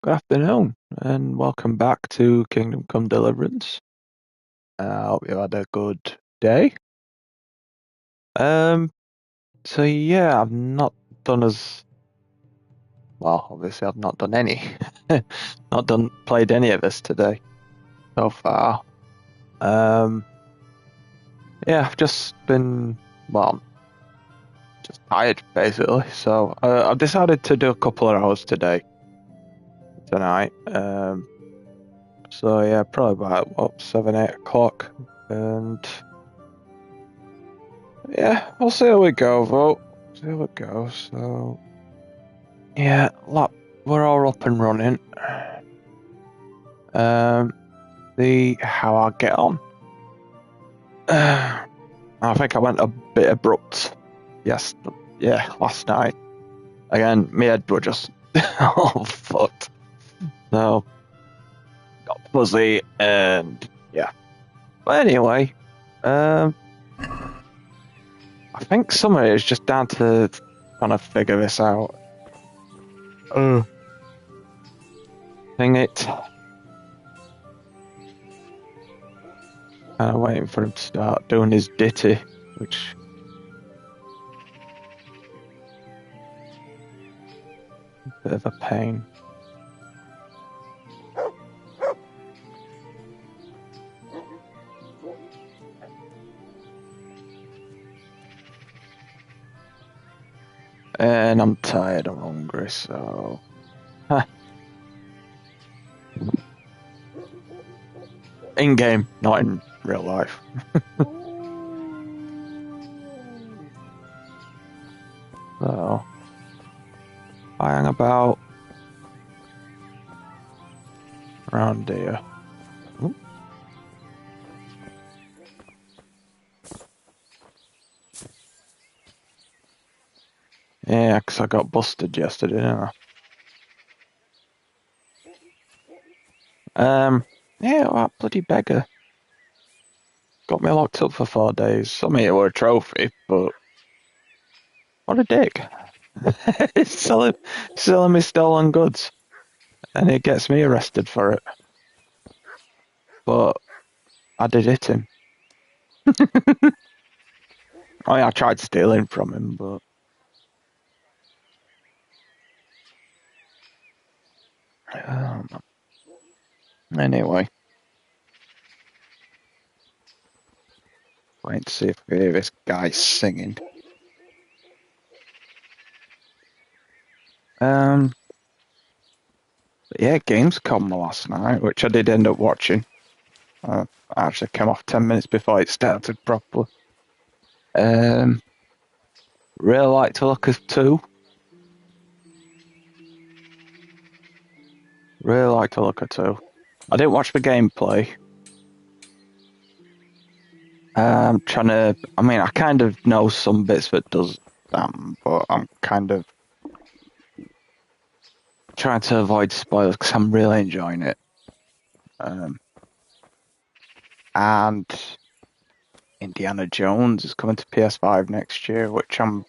Good afternoon, and welcome back to Kingdom Come Deliverance. I hope you had a good day. Um, so yeah, I've not done as well. Obviously, I've not done any, played any of this today so far. Um, yeah, I've just been well, just tired basically. So I've decided to do a couple of hours tonight. So yeah, probably about 7, 8 o'clock, and yeah, we'll see how we go, vote. See how it goes. So, yeah, we're all up and running. Um, see how I get on. I think I went a bit abrupt. Yes, yeah, last night. Again, my head were just all fucked. So, got fuzzy and yeah. But anyway, um, I think some of it is just down to trying to figure this out. Thing it. Kind of waiting for him to start doing his ditty, which is a bit of a pain. And I'm tired, I'm hungry, so... In-game, not in real life. So, I hang about around here. Ooh. Yeah, because I got busted yesterday, didn't I? Yeah, well, that bloody beggar got me locked up for 4 days. I mean, it were a trophy, but what a dick. He's selling me stolen goods, and it gets me arrested for it. But I did hit him. I tried stealing from him, but um, anyway, wait to see if I hear this guy singing. Um, yeah, Gamescom last night, which I did end up watching. I actually came off 10 minutes before it started properly. Really like to look at two. Really like to look at two. I didn't watch the gameplay. Trying to. I mean, I kind of know some bits that does but I'm kind of trying to avoid spoilers because I'm really enjoying it. And Indiana Jones is coming to PS5 next year, which I'm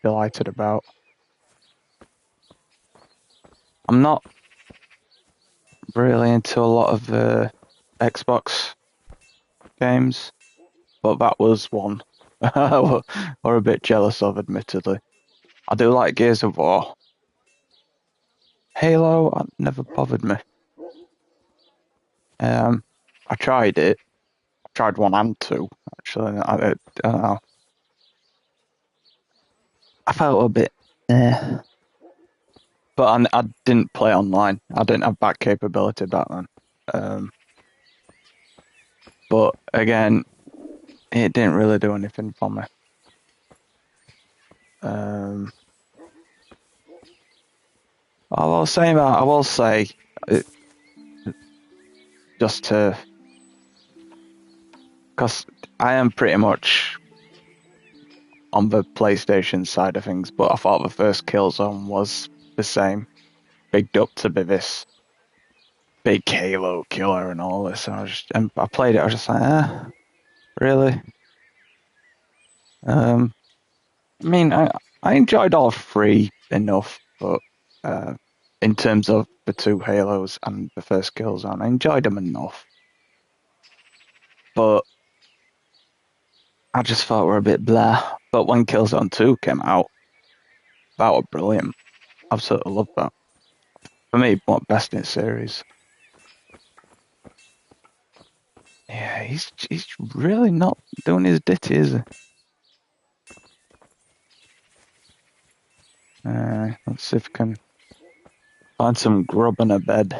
delighted about. I'm not really into a lot of Xbox games, but that was one. Or a bit jealous of, admittedly. I do like Gears of War. Halo, never bothered me. I tried it. I tried 1 and 2, actually. I don't know. I felt a bit, but I didn't play online. I didn't have that capability back then. But again, it didn't really do anything for me. I will say that. I will say, it, just to, because I am pretty much on the PlayStation side of things, but I thought the first Killzone was the same, bigged up to be this big Halo killer and all this. And I played it. I was just like, really? I mean, I enjoyed all three enough, but in terms of the two Halos and the first Killzone. I enjoyed them enough, but I just thought were a bit blah. But when Killzone 2 came out, that was brilliant. Absolutely loved that. For me, one best in the series. Yeah, he's really not doing his ditty, is he? Let's see if I can find some grub in a bed.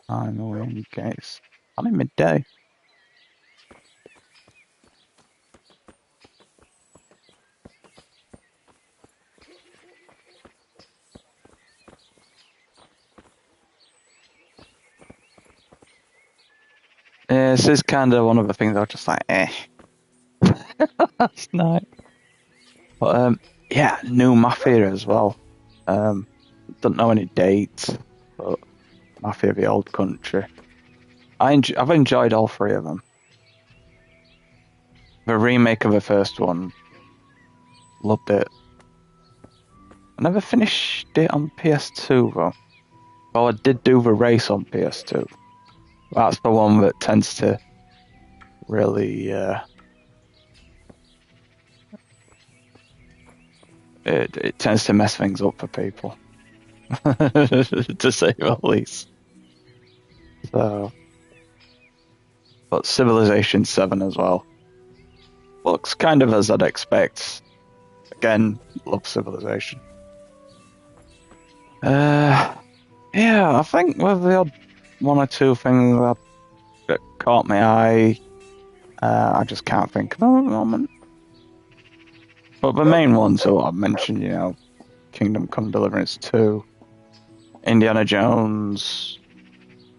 I'm away in case. Only midday. Yeah, this is kind of one of the things I was just like, last night. But yeah, new Mafia as well. Don't know any dates, but Mafia the Old Country. I've enjoyed all three of them. The remake of the first one, loved it. I never finished it on PS2 though. Well, I did do the race on PS2. That's the one that tends to really it tends to mess things up for people, to say the least. So, but Civilization 7 as well looks kind of as I'd expect. Again, love Civilization. Yeah, I think with the odd one or two things that caught my eye, I just can't think of them at the moment. But the main ones that I've mentioned, Kingdom Come Deliverance 2, Indiana Jones,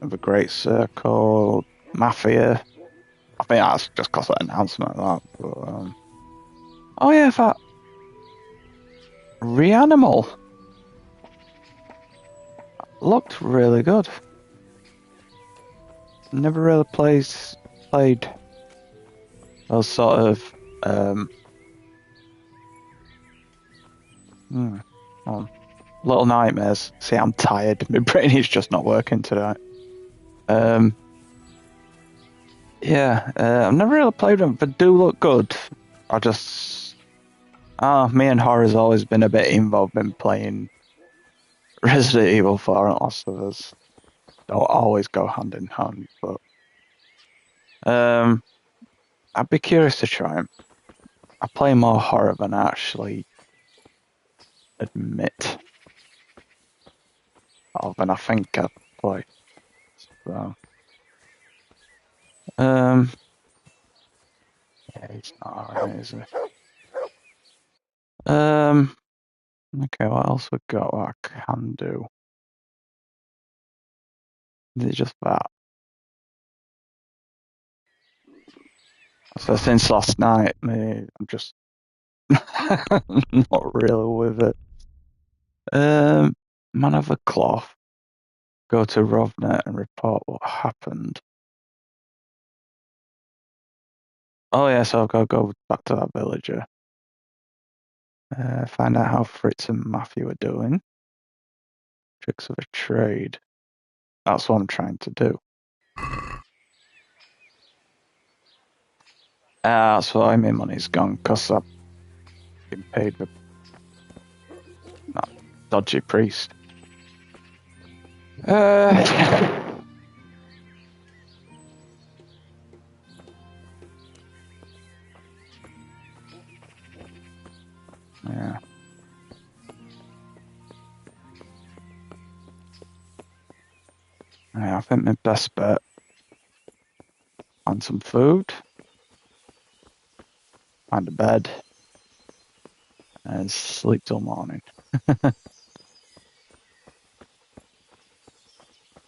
The Great Circle, Mafia. I think that's just because of the announcement of that. But, oh yeah, that Reanimal looked really good. Never really played those sort of Little Nightmares. See, I'm tired. My brain is just not working today. Yeah, I've never really played them, but do look good. I just, me and horror's always been a bit involved in playing Resident Evil 4 and Last of Us. Don't always go hand in hand, but I'd be curious to try them. I play more horror than I actually admit of, and I think I play. So, yeah, he's not alright, is he? Okay, what else we got? What I can do? Is it just that? So since last night, I'm just not really with it. Man of the cloth. Go to Rovnet and report what happened. Oh yeah, so I've got to go back to that villager. Find out how Fritz and Matthew are doing. Tricks of a trade. That's what I'm trying to do. That's why my money's gone, because I've been paid with that dodgy priest. Yeah. Yeah, I think my best bet on some food, find a bed, and sleep till morning.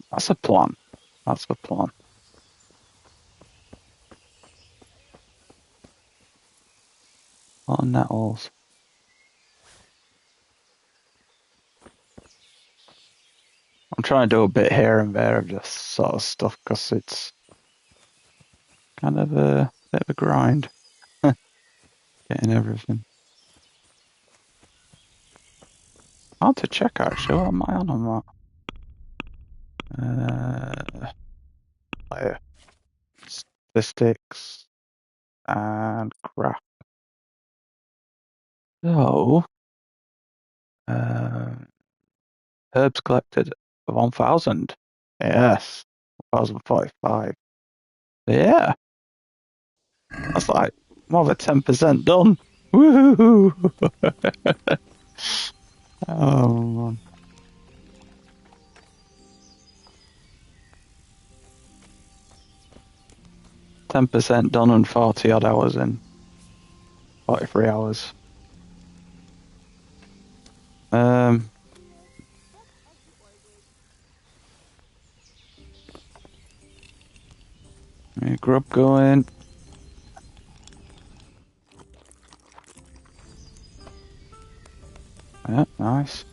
That's a plan. That's the plan. On nettles. I'm trying to do a bit here and there of this sort of stuff because it's kind of a bit of a grind. Getting everything. Hard to check actually. What am I on that? Player statistics and craft. So, herbs collected 1,000. Yes, 1,045. Yeah, that's like more than 10% done. Woohoo! Oh man. 10% done in 40 odd hours in 43 hours. Grub going. Yeah, nice.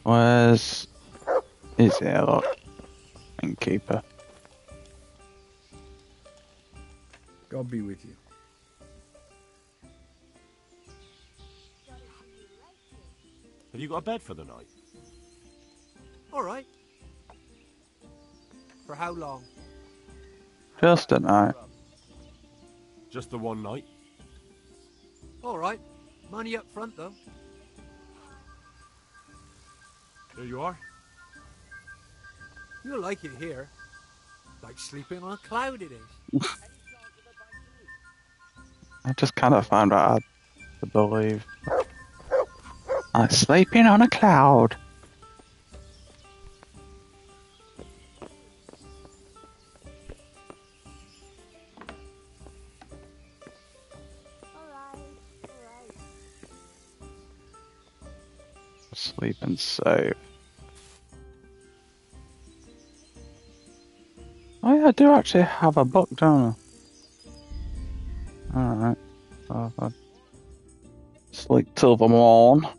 Where's is here? Look, innkeeper. God be with you. Have you got a bed for the night? All right. For how long? Just a night. Just the one night? All right. Money up front, though. Here you are. You'll like it here. Like sleeping on a cloud it is. I just kind of found out hard to believe. I'm sleeping on a cloud. Sleep and save. Oh yeah, I do actually have a book, don't I? Alright. So if I sleep till the morn, I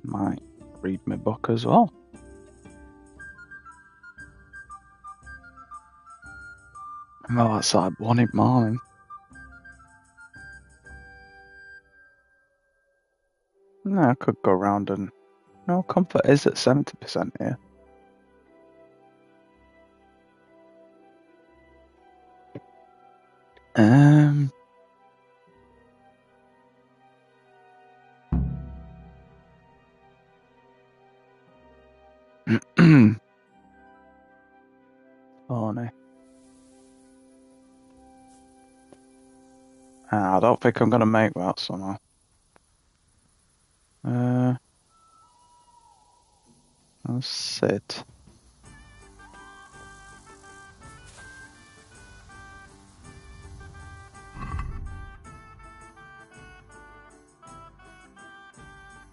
might read my book as well. Well, it's like 1 in the morning. No, I could go around and... No, comfort is at 70% here. Funny. I don't think I'm gonna make that somehow. Let's sit.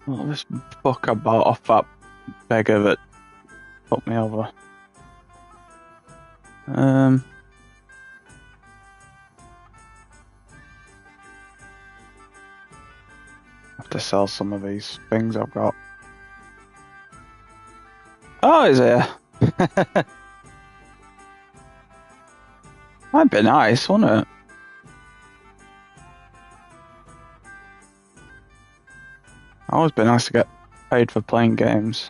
Oh, this book I bought off that beggar that put me over. Have to sell some of these things I've got. Oh, is it? Might be nice, wouldn't it? Always be nice to get paid for playing games.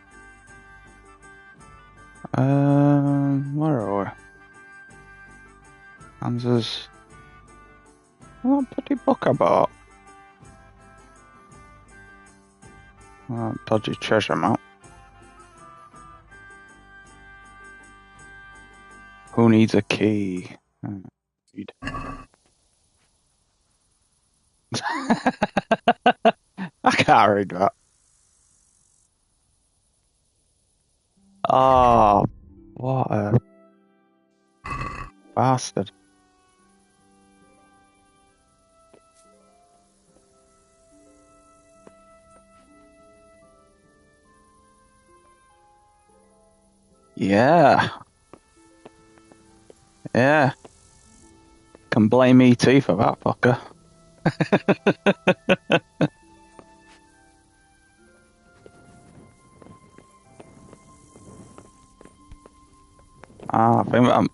Where are we? Kansas. Oh, bloody book I bought. Oh, dodgy treasure map. Who needs a key? I can't read that. Oh, what a bastard. Yeah. Yeah. Can blame ET for that fucker. I think I'm...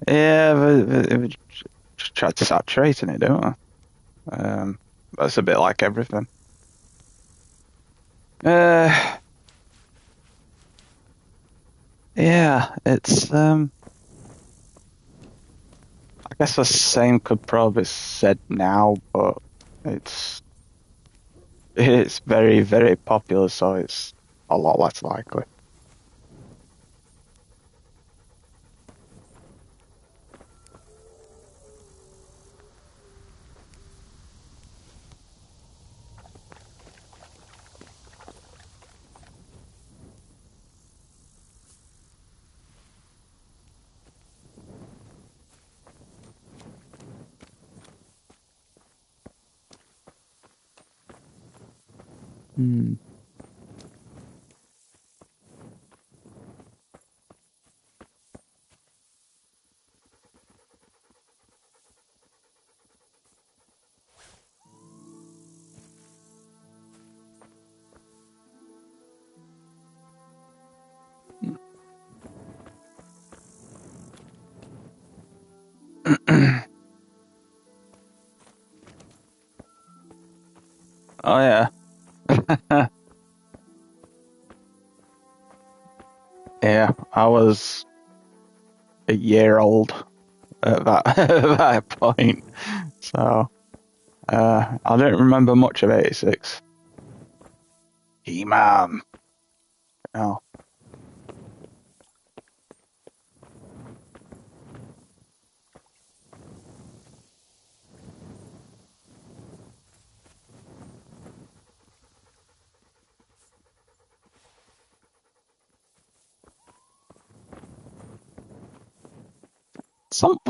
Yeah, but just try to start trading it, don't I? That's a bit like everything. Uh, yeah, it's I guess the same could probably be said now, but it's it's very, very popular, so it's a lot less likely. Hmm. Oh yeah. Yeah, I was a year old at that at that point, so I don't remember much of '86. He-Man. Oh,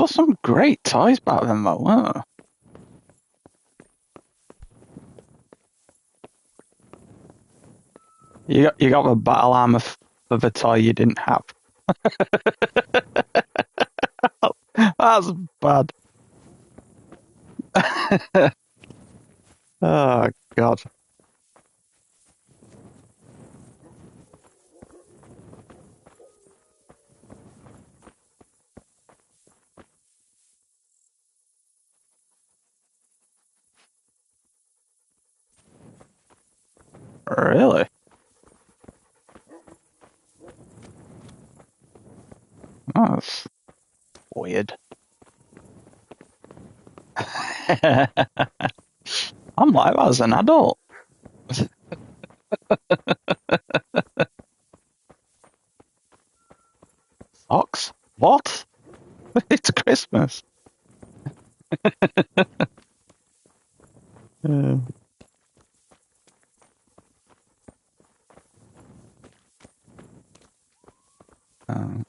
some great toys back then, though, weren't there? You got the battle armor for the toy you didn't have. That's bad. Oh God, really? That's weird. I'm like that as an adult. Socks? What? It's Christmas. Uh, um,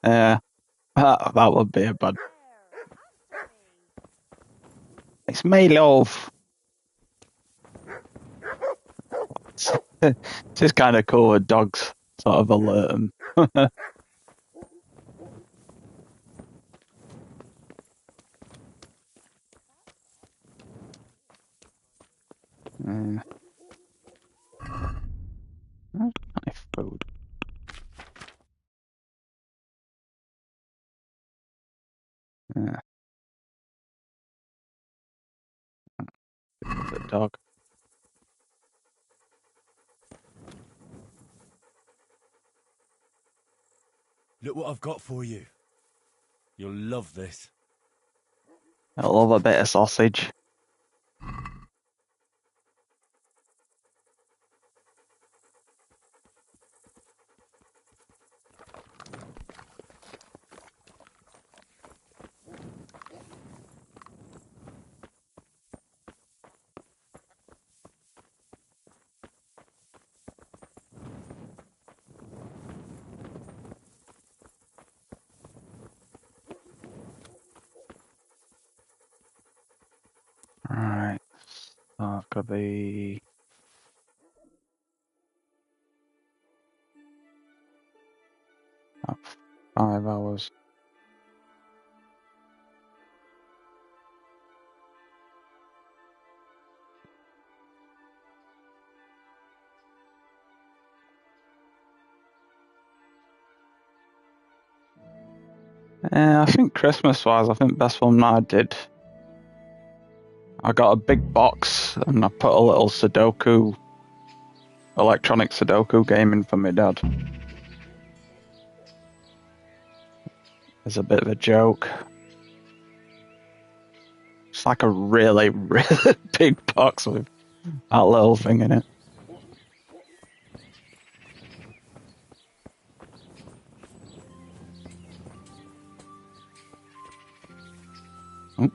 yeah, that would be a bad. It's me, love. It's just kind of cool with dogs sort of alert them. Yeah. Nice food. Yeah, the dog. Look what I've got for you. You'll love this. I love a bit of sausage. That could be... about 5 hours. I think Christmas-wise, I think best one I did. I got a big box and I put a little Sudoku, electronic Sudoku game in for my dad. As a bit of a joke. It's like a really, really big box with that little thing in it. Oh.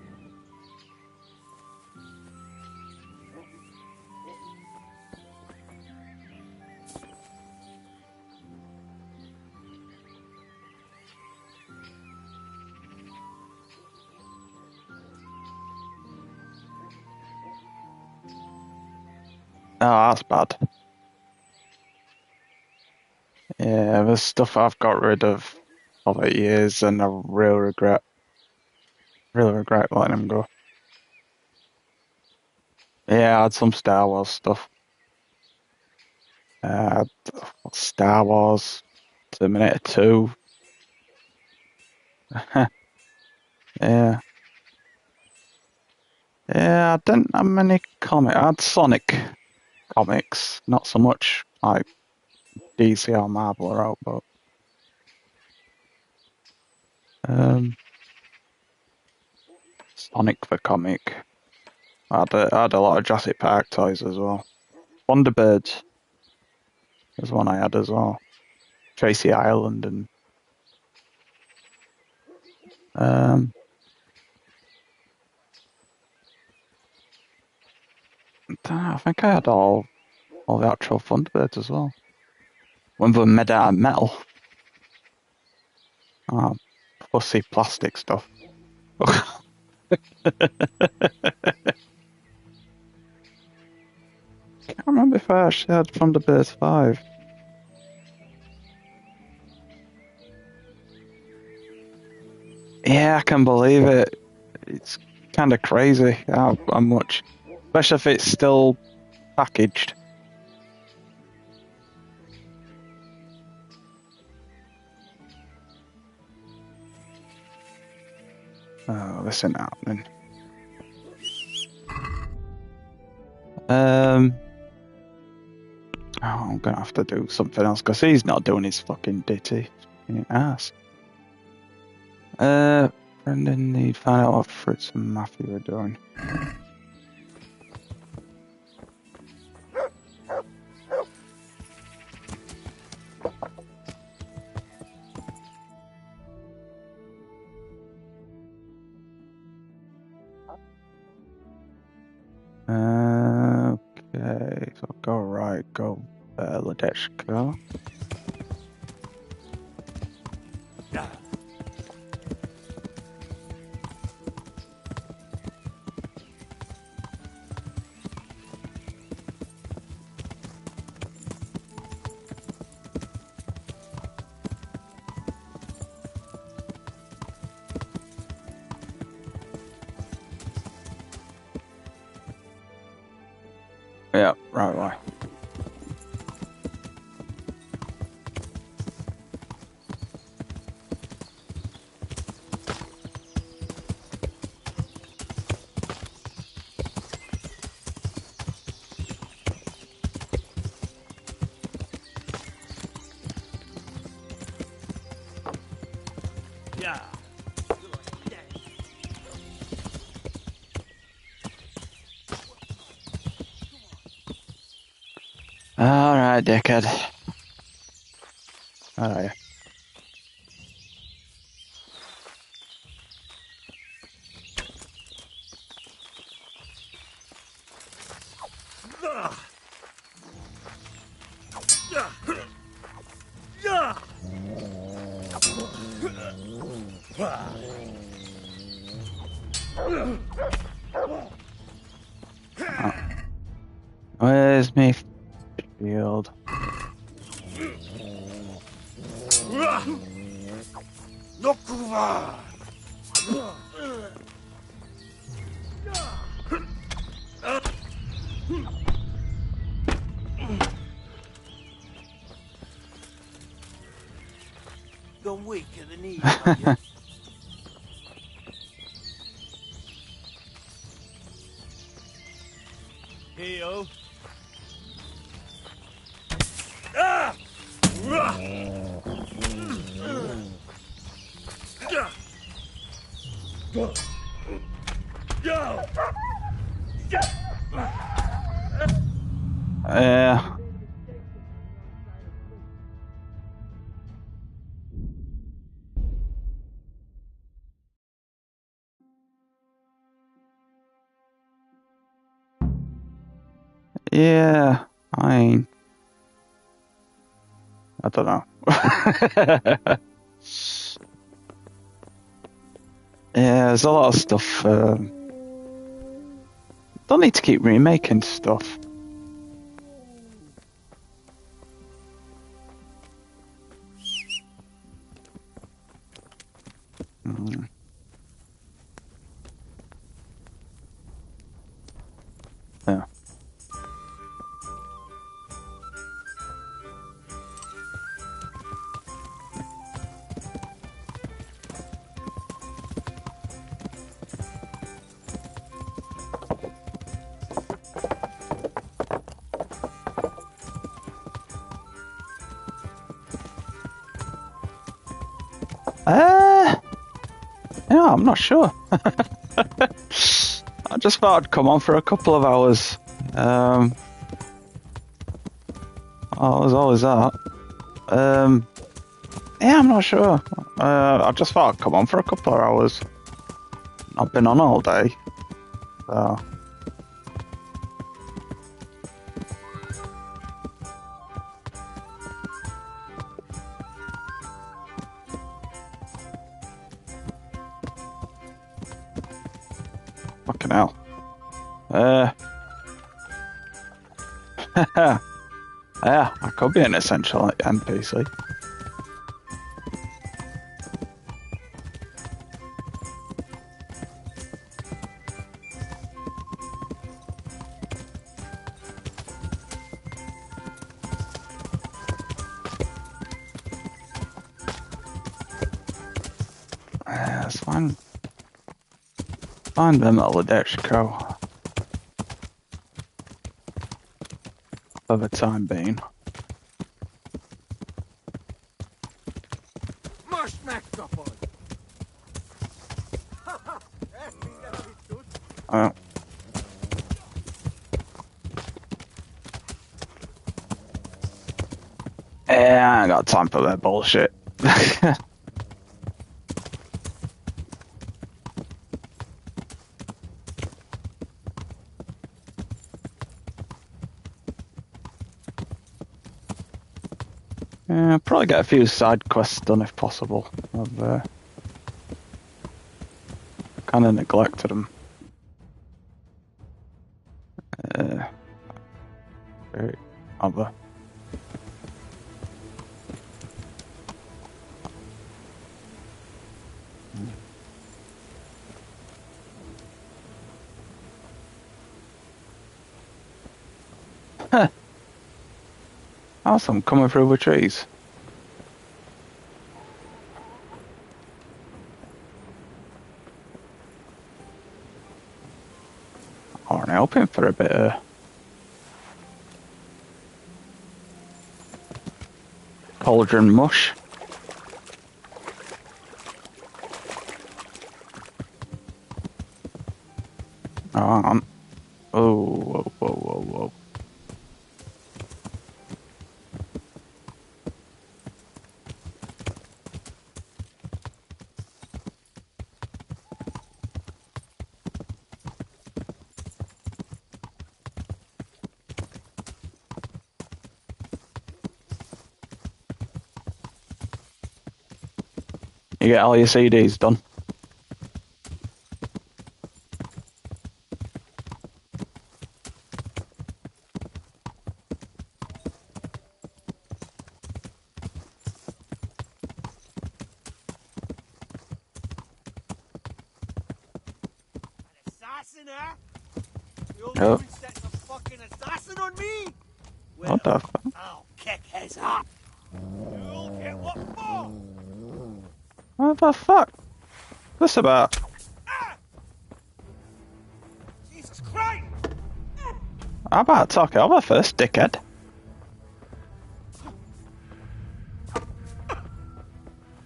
Oh, that's bad. Yeah, there's stuff I've got rid of over years and I really regret letting them go. Yeah, I had some Star Wars stuff. Star Wars, Terminator 2. Yeah. Yeah, I didn't have many comics. I had Sonic comics, not so much like DC or Marvel are out, but Sonic the comic. I had a lot of Jurassic Park toys as well. Thunderbirds was one I had as well. Tracy Island and I think I had all the actual Thunderbirds as well. When they were made out of metal. Oh, fussy plastic stuff. Can't remember if I actually had Thunderbirds 5. Yeah, I can believe it. It's kind of crazy how much, especially if it's still packaged. Oh, this ain't happening. I'm gonna have to do something else because he's not doing his fucking ditty ass. Brendan, need find out what Fritz and Matthew are doing. Okay, so go right, go Ladeshka. Yeah, right. Yeah. Alright, dickhead. Alright. Where's me shield? Nokuva! Gone weak at the knees, have you? Heal. Ah! Yeah. Yeah, I don't know. Yeah, there's a lot of stuff. Don't need to keep remaking stuff. Mm. Yeah. Yeah, I'm not sure. I just thought I'd come on for a couple of hours. Oh, there's always that. Yeah, I'm not sure. I just thought I'd come on for a couple of hours. I've been on all day. So. Fucking hell. Yeah, I could be an essential NPC. It's fine. Find them at Ladeshko. For the time being. Marsch macht davon! Oh. Yeah, I ain't got time for that bullshit. Yeah, probably get a few side quests done if possible. I've kind of neglected them. Very other. Awesome, coming through the trees. Aren't helping for a bit of cauldron mush. Oh, hang on. Oh, whoa, whoa, whoa, whoa. You get all your CDs done. there? The old Oh. woman sets a fucking assassin on me? Well, What the fuck? I'll kick his ass. You'll get what for? What the fuck? What's this about? Ah! Jesus Christ! How about talk it over first, dickhead?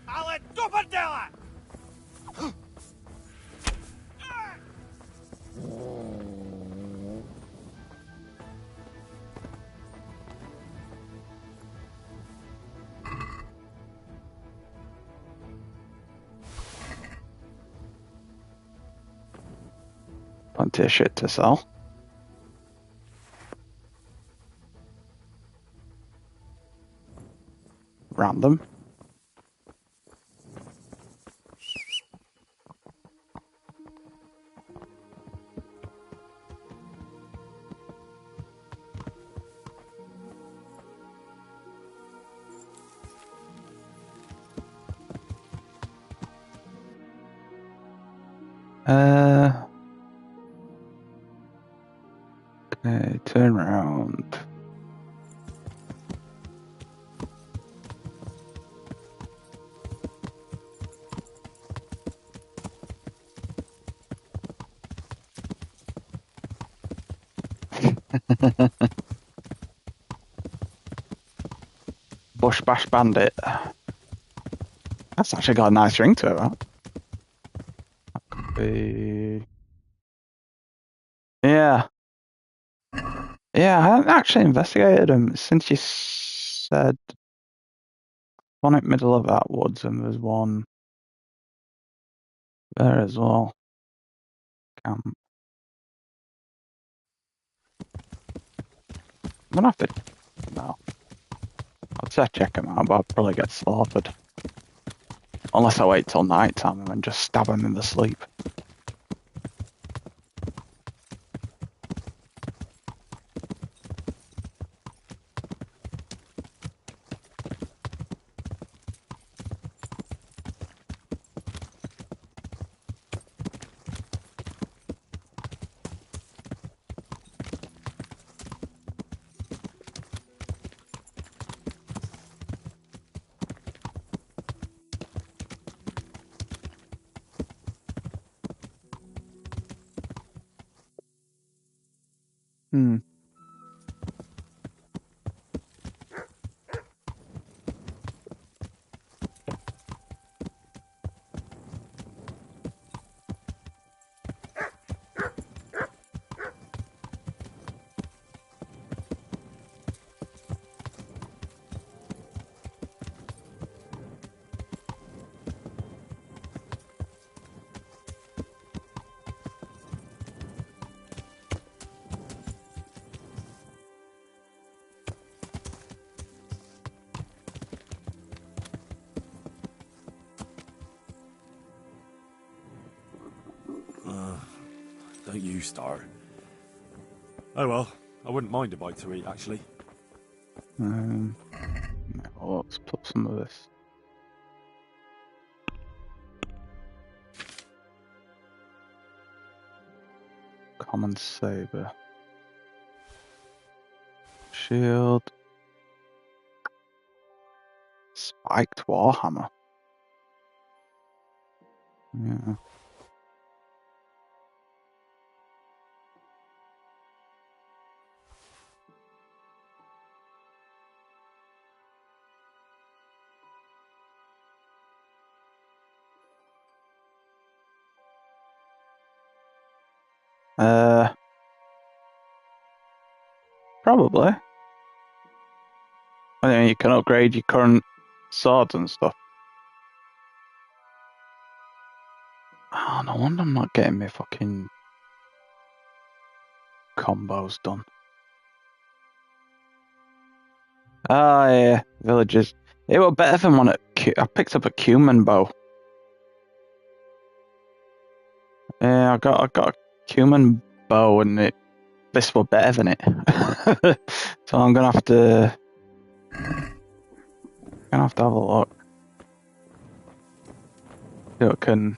Alla Dupperdella! Plenty of shit to sell. Random. Okay, turn around. Bush Bash Bandit. That's actually got a nice ring to it, that. Could be... Yeah. Yeah, I haven't actually investigated them since you said one in the middle of that woods and there's one there as well. Camp. I'm gonna have to... No. I'd say check them out, but I'll probably get slaughtered. Unless I wait till night time and then just stab them in the sleep. Hmm. Don't you start. Oh well, I wouldn't mind a bite to eat, actually. Well, let's put some of this. Common saber. Shield. Spiked warhammer. Yeah. Probably. I mean, you can upgrade your current swords and stuff. Oh, no wonder I'm not getting my fucking combos done. Ah, yeah, villages. It was better than one at... I picked up a cumin bow. Yeah, I got a cumin bow and this was better than it. So I'm gonna have to... have a look. See what can...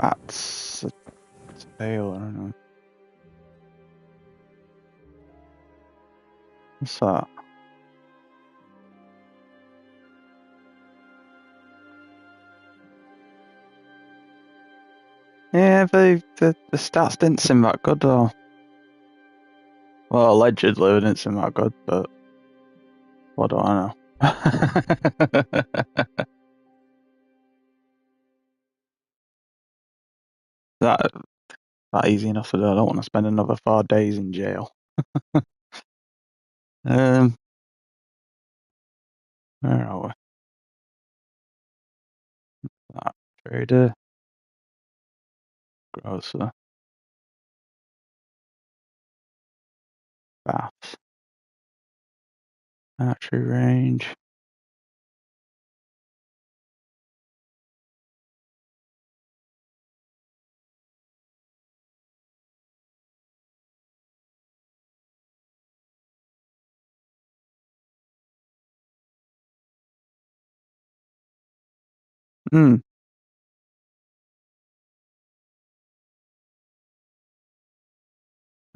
That's a tail, I don't know. What's that? Yeah, the stats didn't seem that good though. Well, allegedly they didn't seem that good, but what do I know? that easy enough to do. I don't want to spend another 4 days in jail. Where are we? That trader, grocer, baths, archery range. Hmm.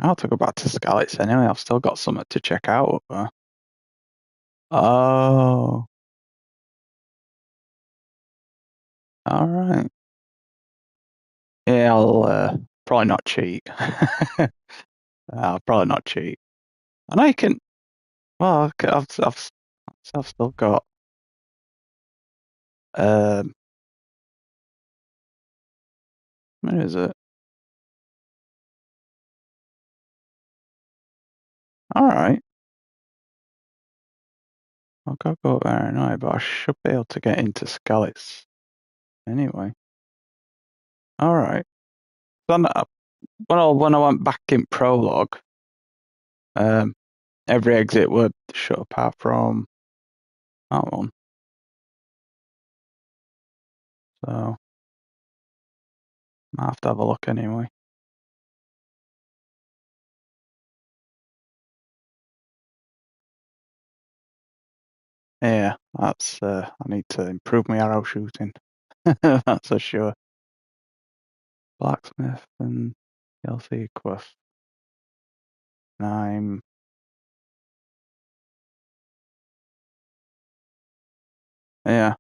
I'll have to go back to Scalets anyway. I've still got something to check out up there. Oh, all right. Yeah, I'll probably not cheat. I'll probably not cheat. I know you can. Well, I've still got. Um, where is it? All right. I'll go up there anyway, but I should be able to get into Scalets anyway. All right. Then when I went back in prologue, um, every exit would shut apart from that one. So I have to have a look anyway. Yeah, that's I need to improve my arrow shooting. That's for sure. Blacksmith and DLC quest. I'm yeah.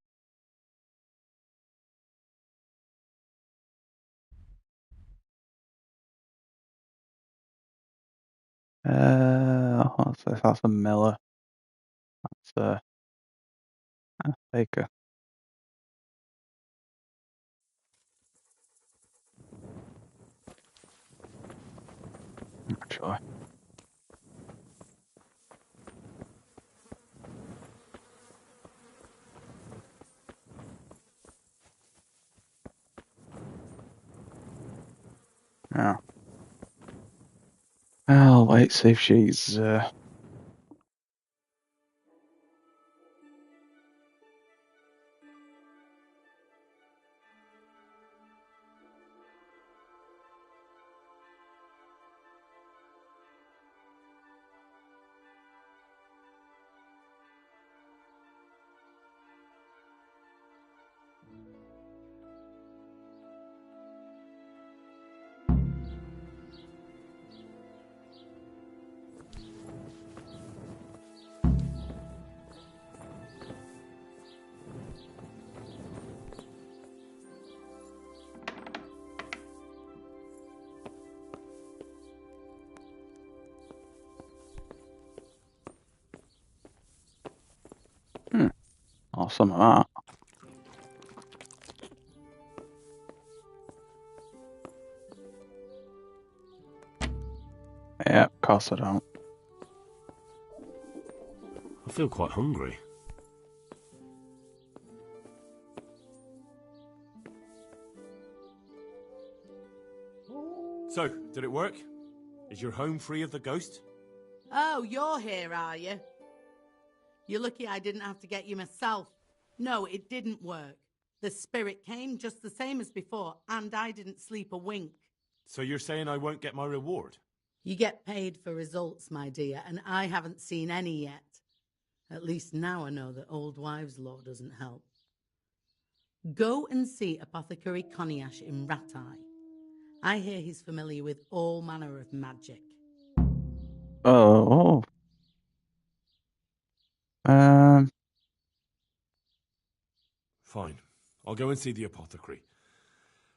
What's this? That's a miller. That's a baker. Actually. Yeah. I'll wait, see if she's awesome at that. Yeah, of course I don't. I feel quite hungry. So, did it work? Is your home free of the ghost? Oh, you're here, are you? You're lucky I didn't have to get you myself. No, it didn't work. The spirit came just the same as before, and I didn't sleep a wink. So you're saying I won't get my reward? You get paid for results, my dear, and I haven't seen any yet. At least now I know that old wives' law doesn't help. Go and see Apothecary Coniash in Ratai. I hear he's familiar with all manner of magic. Oh. Um. Fine. I'll go and see the apothecary.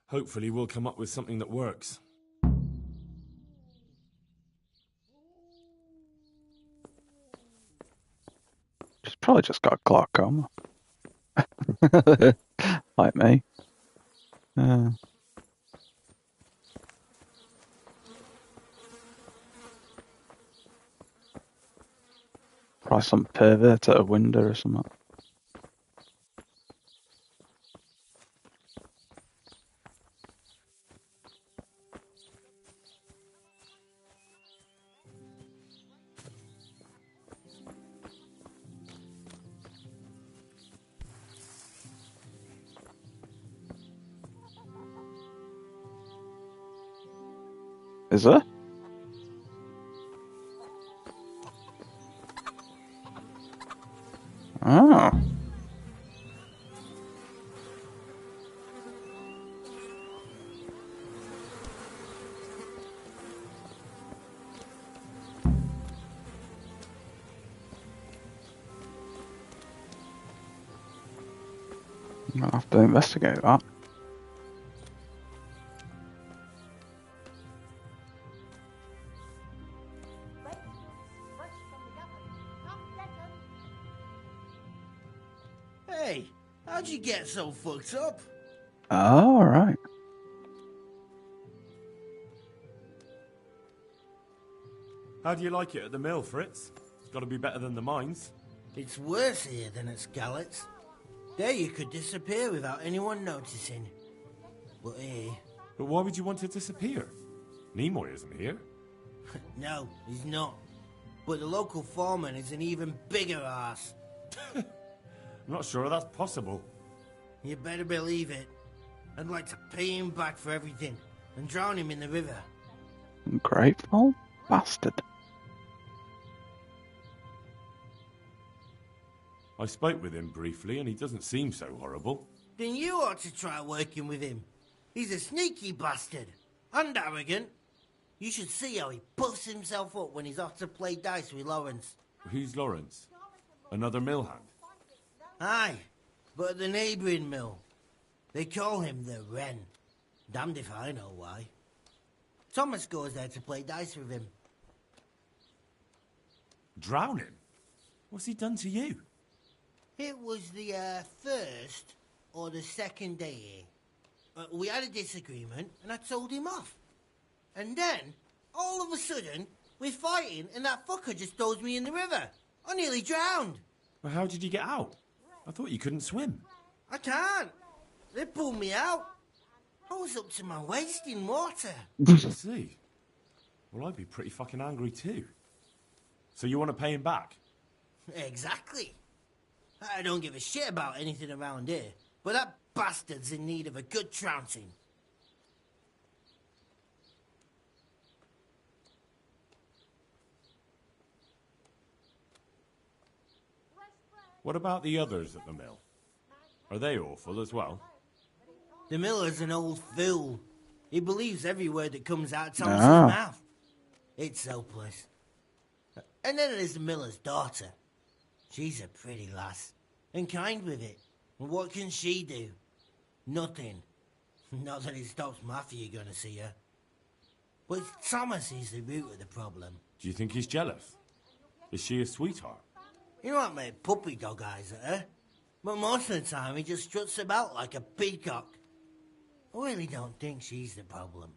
Hopefully we'll come up with something that works. She's probably just got glaucoma. Like me. Probably some pervert at a window or something. Is there? Oh. I'll have to investigate that. Hey, how'd you get so fucked up? Oh, all right. How do you like it at the mill, Fritz? It's got to be better than the mines. It's worse here than at Scarlet's. There you could disappear without anyone noticing. But here... But why would you want to disappear? Nimoy isn't here. No, he's not. But the local foreman is an even bigger ass. I'm not sure that's possible. You better believe it. I'd like to pay him back for everything and drown him in the river. Ungrateful bastard. I spoke with him briefly and he doesn't seem so horrible. Then you ought to try working with him. He's a sneaky bastard. And arrogant. You should see how he puffs himself up when he's off to play dice with Lawrence. Who's Lawrence? Another mill hand? Aye, but at the neighbouring mill. They call him the Wren. Damned if I know why. Thomas goes there to play dice with him. Drown him? What's he done to you? It was the first or the second day here. We had a disagreement and I told him off. And then, all of a sudden, we're fighting and that fucker just throws me in the river. I nearly drowned. Well, how did you get out? I thought you couldn't swim. I can't. They pulled me out. I was up to my waist in water. I see. Well, I'd be pretty fucking angry too. So you want to pay him back? Exactly. I don't give a shit about anything around here, but that bastard's in need of a good trouncing. What about the others at the mill? Are they awful as well? The miller's an old fool. He believes every word that comes out of Thomas's mouth. It's hopeless. And then there's the miller's daughter. She's a pretty lass, and kind with it. And what can she do? Nothing. Not that it stops Matthew going to see her. But Thomas is the root of the problem. Do you think he's jealous? Is she a sweetheart? He might make puppy dog eyes at her, but most of the time he just struts about like a peacock. I really don't think she's the problem.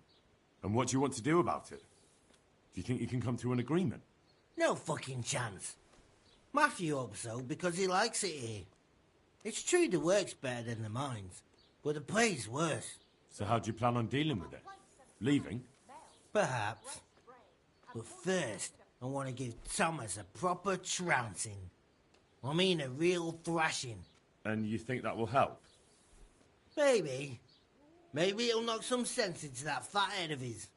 And what do you want to do about it? Do you think you can come to an agreement? No fucking chance. Matthew hopes so because he likes it here. It's true the work's better than the mines, but the pay's worse. So how do you plan on dealing with it? Leaving? Perhaps. But first, I want to give Thomas a proper trouncing. I mean a real thrashing. And you think that will help? Maybe. Maybe it'll knock some sense into that fat head of his.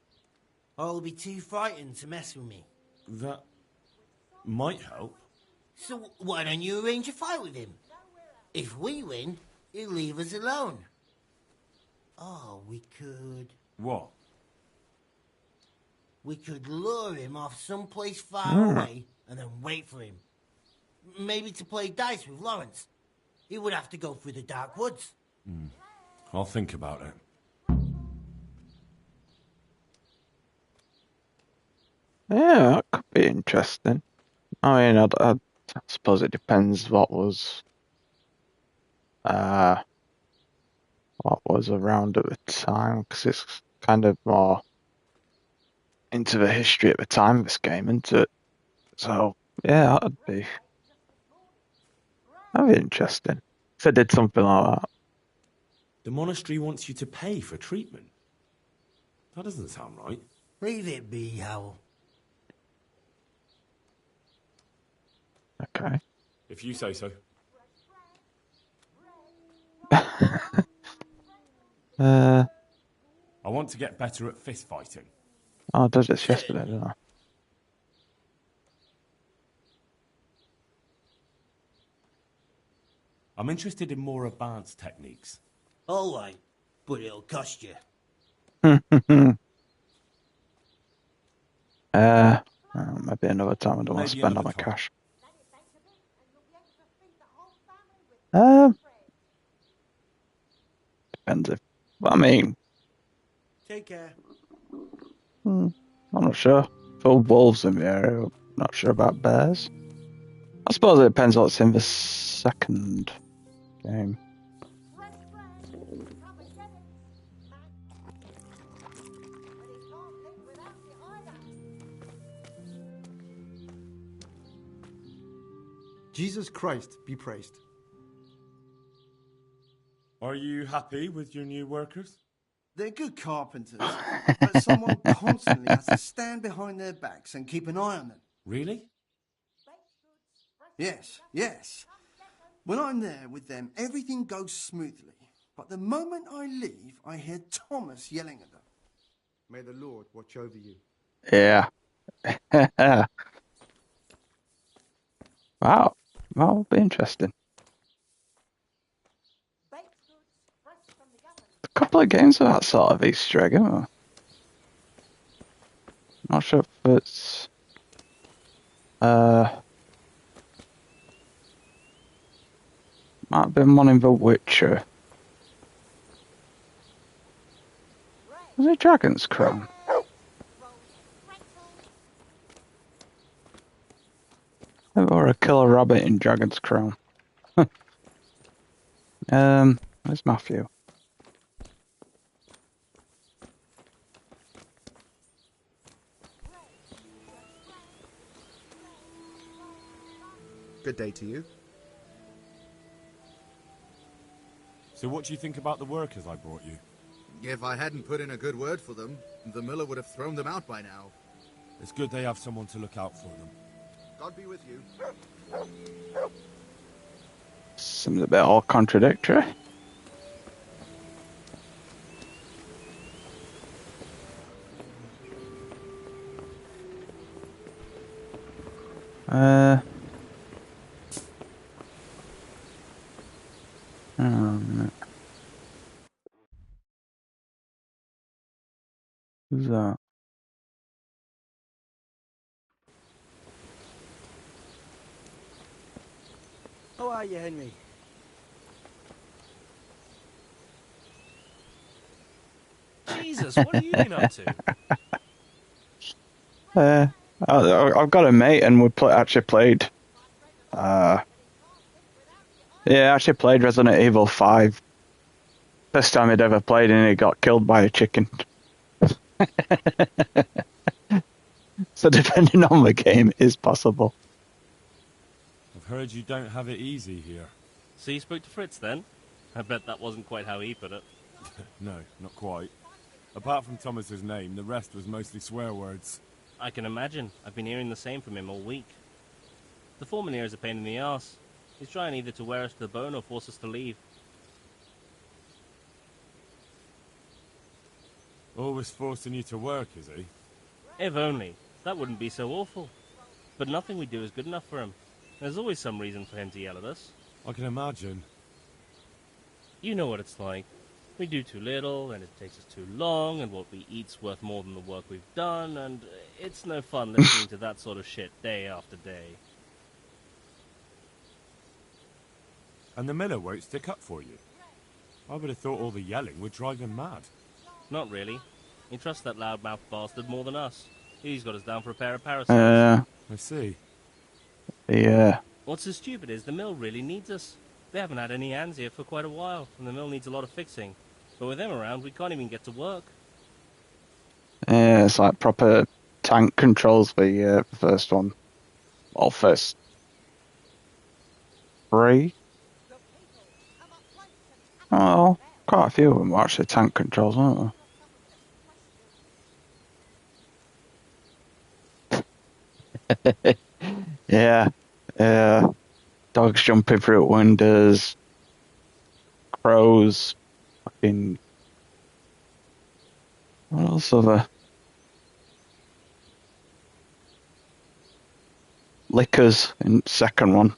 Or he'll be too frightened to mess with me. That might help. So why don't you arrange a fight with him? If we win, he'll leave us alone. Oh, we could... What? We could lure him off someplace far away and then wait for him. Maybe to play dice with Lawrence. He would have to go through the dark woods. I'll think about it. Yeah, that could be interesting. I mean, I suppose it depends what was around at the time, because it's kind of more into the history at the time of this game, isn't it? So yeah, that'd be interesting if I did something like that. The monastery wants you to pay for treatment. That doesn't sound right. Leave it be, Howell. Okay. If you say so. I want to get better at fist fighting. I did this yesterday, didn't I? I'm interested in more advanced techniques. All right, but it'll cost you. Maybe another time. I don't want to Maybe spend all another my time. cash. Depends if. I mean, Take care. I'm not sure. Full wolves in the area. I'm not sure about bears. I suppose it depends what's in the second game. Jesus Christ be praised. Are you happy with your new workers? They're good carpenters, but someone constantly has to stand behind their backs and keep an eye on them. Really? Yes, yes. When I'm there with them, everything goes smoothly. But the moment I leave, I hear Thomas yelling at them. May the Lord watch over you. Yeah. Wow. Well, it'll be interesting. A couple of games of that sort of Easter egg, isn't there? Not sure if it's might have been one in The Witcher. Was it Dragon's Crown? Or a killer rabbit in Dragon's Crown. Where's Matthew? Good day to you. So what do you think about the workers I brought you? If I hadn't put in a good word for them, the miller would have thrown them out by now. It's good they have someone to look out for them. God be with you. Seems a bit all contradictory. Who's that? How are you, Henry? Jesus, what have you been up to? I've got a mate, and we actually played. Actually played Resident Evil 5. First time he'd ever played, and he got killed by a chicken. So depending on the game, it is possible. I've heard you don't have it easy here. So you spoke to Fritz then? I bet that wasn't quite how he put it. No, not quite. Apart from Thomas's name, the rest was mostly swear words. I can imagine. I've been hearing the same from him all week. The foreman here is a pain in the arse. He's trying either to wear us to the bone or force us to leave. Always forcing you to work, is he? If only. That wouldn't be so awful. But nothing we do is good enough for him. There's always some reason for him to yell at us. I can imagine. You know what it's like. We do too little, and it takes us too long, and what we eat's worth more than the work we've done, and it's no fun listening to that sort of shit day after day. And the miller won't stick up for you. I would have thought all the yelling would drive him mad. Not really. He trusts that loudmouth bastard more than us. He's got us down for a pair of parasols. I see. Yeah. What's so stupid is the mill really needs us. They haven't had any hands here for quite a while, and the mill needs a lot of fixing. But with them around, we can't even get to work. Yeah, it's like proper tank controls for the first one. Well, first 3. Oh, quite a few of them were actually tank controls, weren't they? Yeah. Dogs jumping through windows. Crows. Fucking. What else other? Lickers in second one.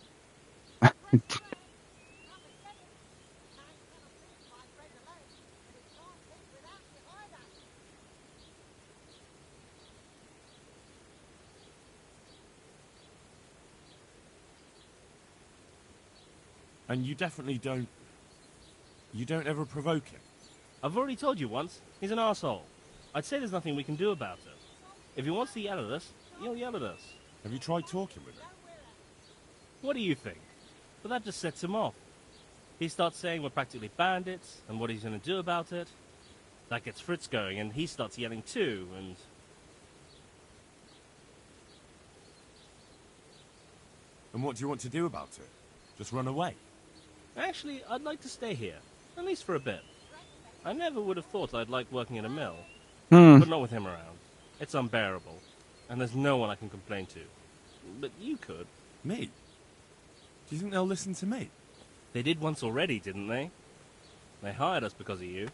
And you definitely don't... You don't ever provoke him? I've already told you once, he's an arsehole. I'd say there's nothing we can do about it. If he wants to yell at us, he'll yell at us. Have you tried talking with him? What do you think? But that just sets him off. He starts saying we're practically bandits, and what he's going to do about it. That gets Fritz going, and he starts yelling too, and... And what do you want to do about it? Just run away? Actually, I'd like to stay here, at least for a bit. I never would have thought I'd like working in a mill. But not with him around. It's unbearable, and there's no one I can complain to. But you could. Me? Do you think they'll listen to me? They did once already, didn't they? They hired us because of you.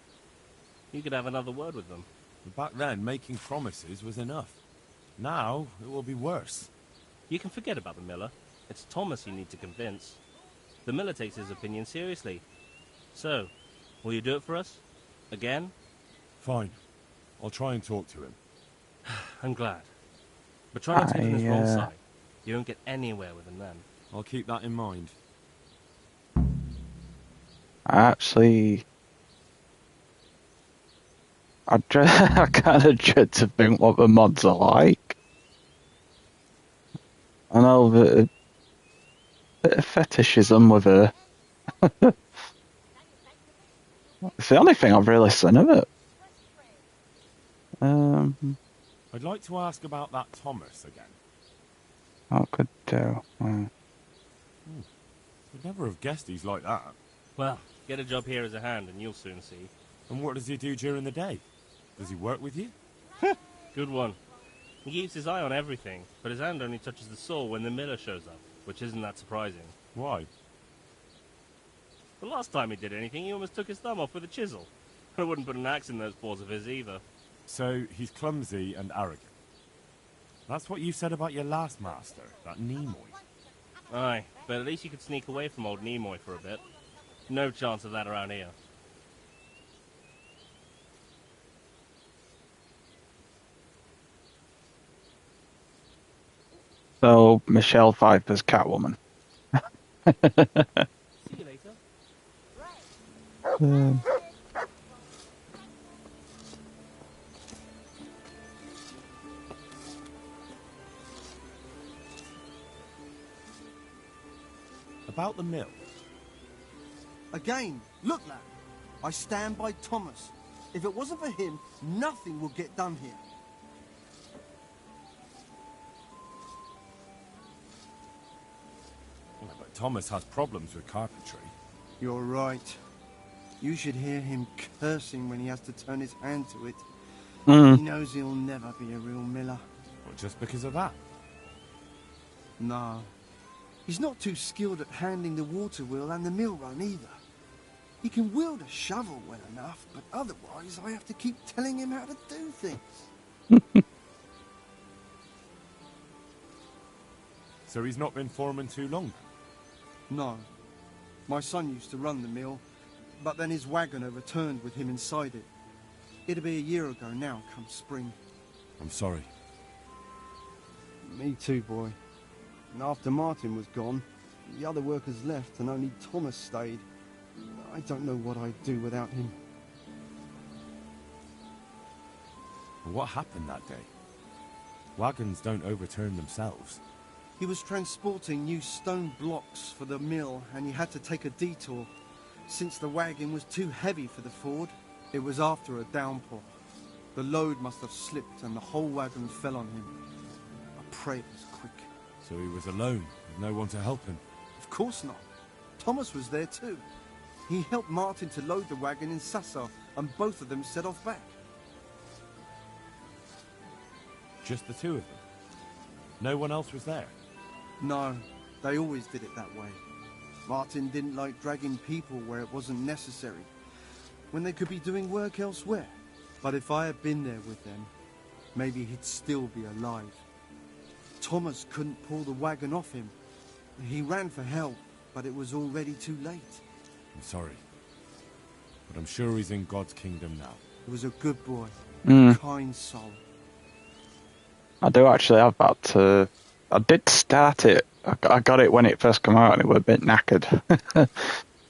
You could have another word with them. But back then, making promises was enough. Now, it will be worse. You can forget about the miller. It's Thomas you need to convince. The miller takes his opinion seriously. So, will you do it for us? Again? Fine. I'll try and talk to him. I'm glad. But try not to get on his wrong side. You won't get anywhere with him then. I'll keep that in mind. I kind of dread to think what the mods are like. I know a bit of fetishism with her. It's the only thing I've really seen of it. I'd like to ask about that Thomas again. I could do. I'd never have guessed he's like that. Well, get a job here as a hand and you'll soon see. And what does he do during the day? Does he work with you? Good one. He keeps his eye on everything, but his hand only touches the saw when the miller shows up, which isn't that surprising. Why? The last time he did anything, he almost took his thumb off with a chisel. I wouldn't put an axe in those paws of his either. So, he's clumsy and arrogant. That's what you said about your last master, that Nimoy. Aye, but at least you could sneak away from old Nimoy for a bit. No chance of that around here. So, Michelle Pfeiffer's Catwoman. See you later. About the mill. Again, look, lad. I stand by Thomas. If it wasn't for him, nothing would get done here. Yeah, but Thomas has problems with carpentry. You're right. You should hear him cursing when he has to turn his hand to it. He knows he'll never be a real miller. Well, just because of that? No. He's not too skilled at handling the water wheel and the mill run either. He can wield a shovel well enough, but otherwise I have to keep telling him how to do things. So he's not been foreman too long then? No. My son used to run the mill. But then his wagon overturned with him inside it. It'll be a year ago now, come spring. I'm sorry. Me too, boy. And after Martin was gone, the other workers left and only Thomas stayed. I don't know what I'd do without him. What happened that day? Wagons don't overturn themselves. He was transporting new stone blocks for the mill and he had to take a detour. Since the wagon was too heavy for the Ford, it was after a downpour. The load must have slipped and the whole wagon fell on him. I pray it was quick. So he was alone, with no one to help him? Of course not. Thomas was there too. He helped Martin to load the wagon in Sassa, and both of them set off back. Just the two of them? No one else was there? No, they always did it that way. Martin didn't like dragging people where it wasn't necessary, when they could be doing work elsewhere. But if I had been there with them, maybe he'd still be alive. Thomas couldn't pull the wagon off him. He ran for help, but it was already too late. I'm sorry. But I'm sure he's in God's kingdom now. He was a good boy, kind soul. I do actually have that. I did start it. I got it when it first came out and it was a bit knackered.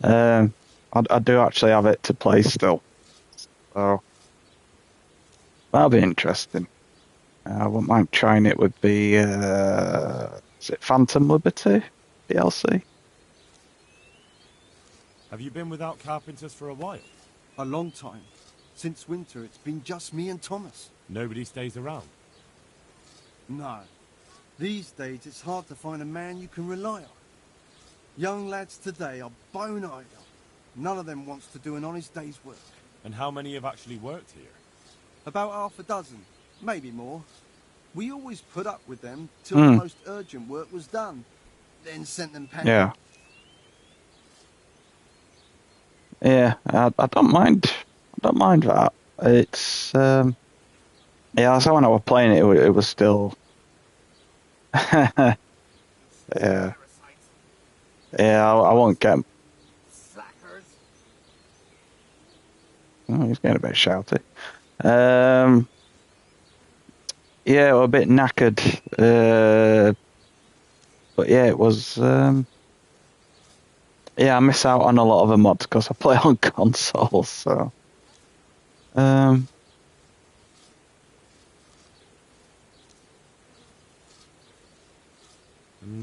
I do actually have it to play still. So that'll be interesting. I wouldn't mind trying it with the is it Phantom Liberty DLC? Have you been without carpenters for a while? A long time. Since winter, it's been just me and Thomas. Nobody stays around? No. These days, it's hard to find a man you can rely on. Young lads today are bone idle. None of them wants to do an honest day's work. And how many have actually worked here? About half a dozen, maybe more. We always put up with them till the most urgent work was done, then sent them packing. Yeah. Yeah, I don't mind. I don't mind that. It's yeah. So when I was playing it, it was still. Yeah. Yeah, I won't get. Oh, he's getting a bit shouty. Yeah, we're a bit knackered. But yeah, it was. Yeah, I miss out on a lot of the mods because I play on consoles. So. And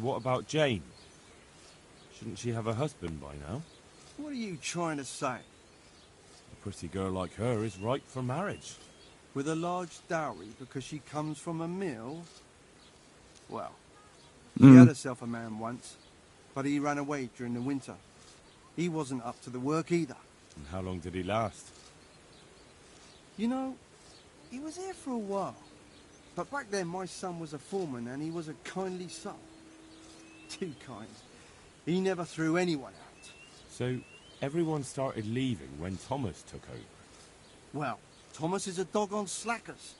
what about Jane? Shouldn't she have a husband by now? What are you trying to say? A pretty girl like her is ripe for marriage. With a large dowry because she comes from a mill? Well, she had herself a man once, but he ran away during the winter. He wasn't up to the work either. And how long did he last? You know, he was here for a while. But back then my son was a foreman and he was a kindly soul. Too kind. He never threw anyone out. So everyone started leaving when Thomas took over? Well, Thomas is a dog on slackers.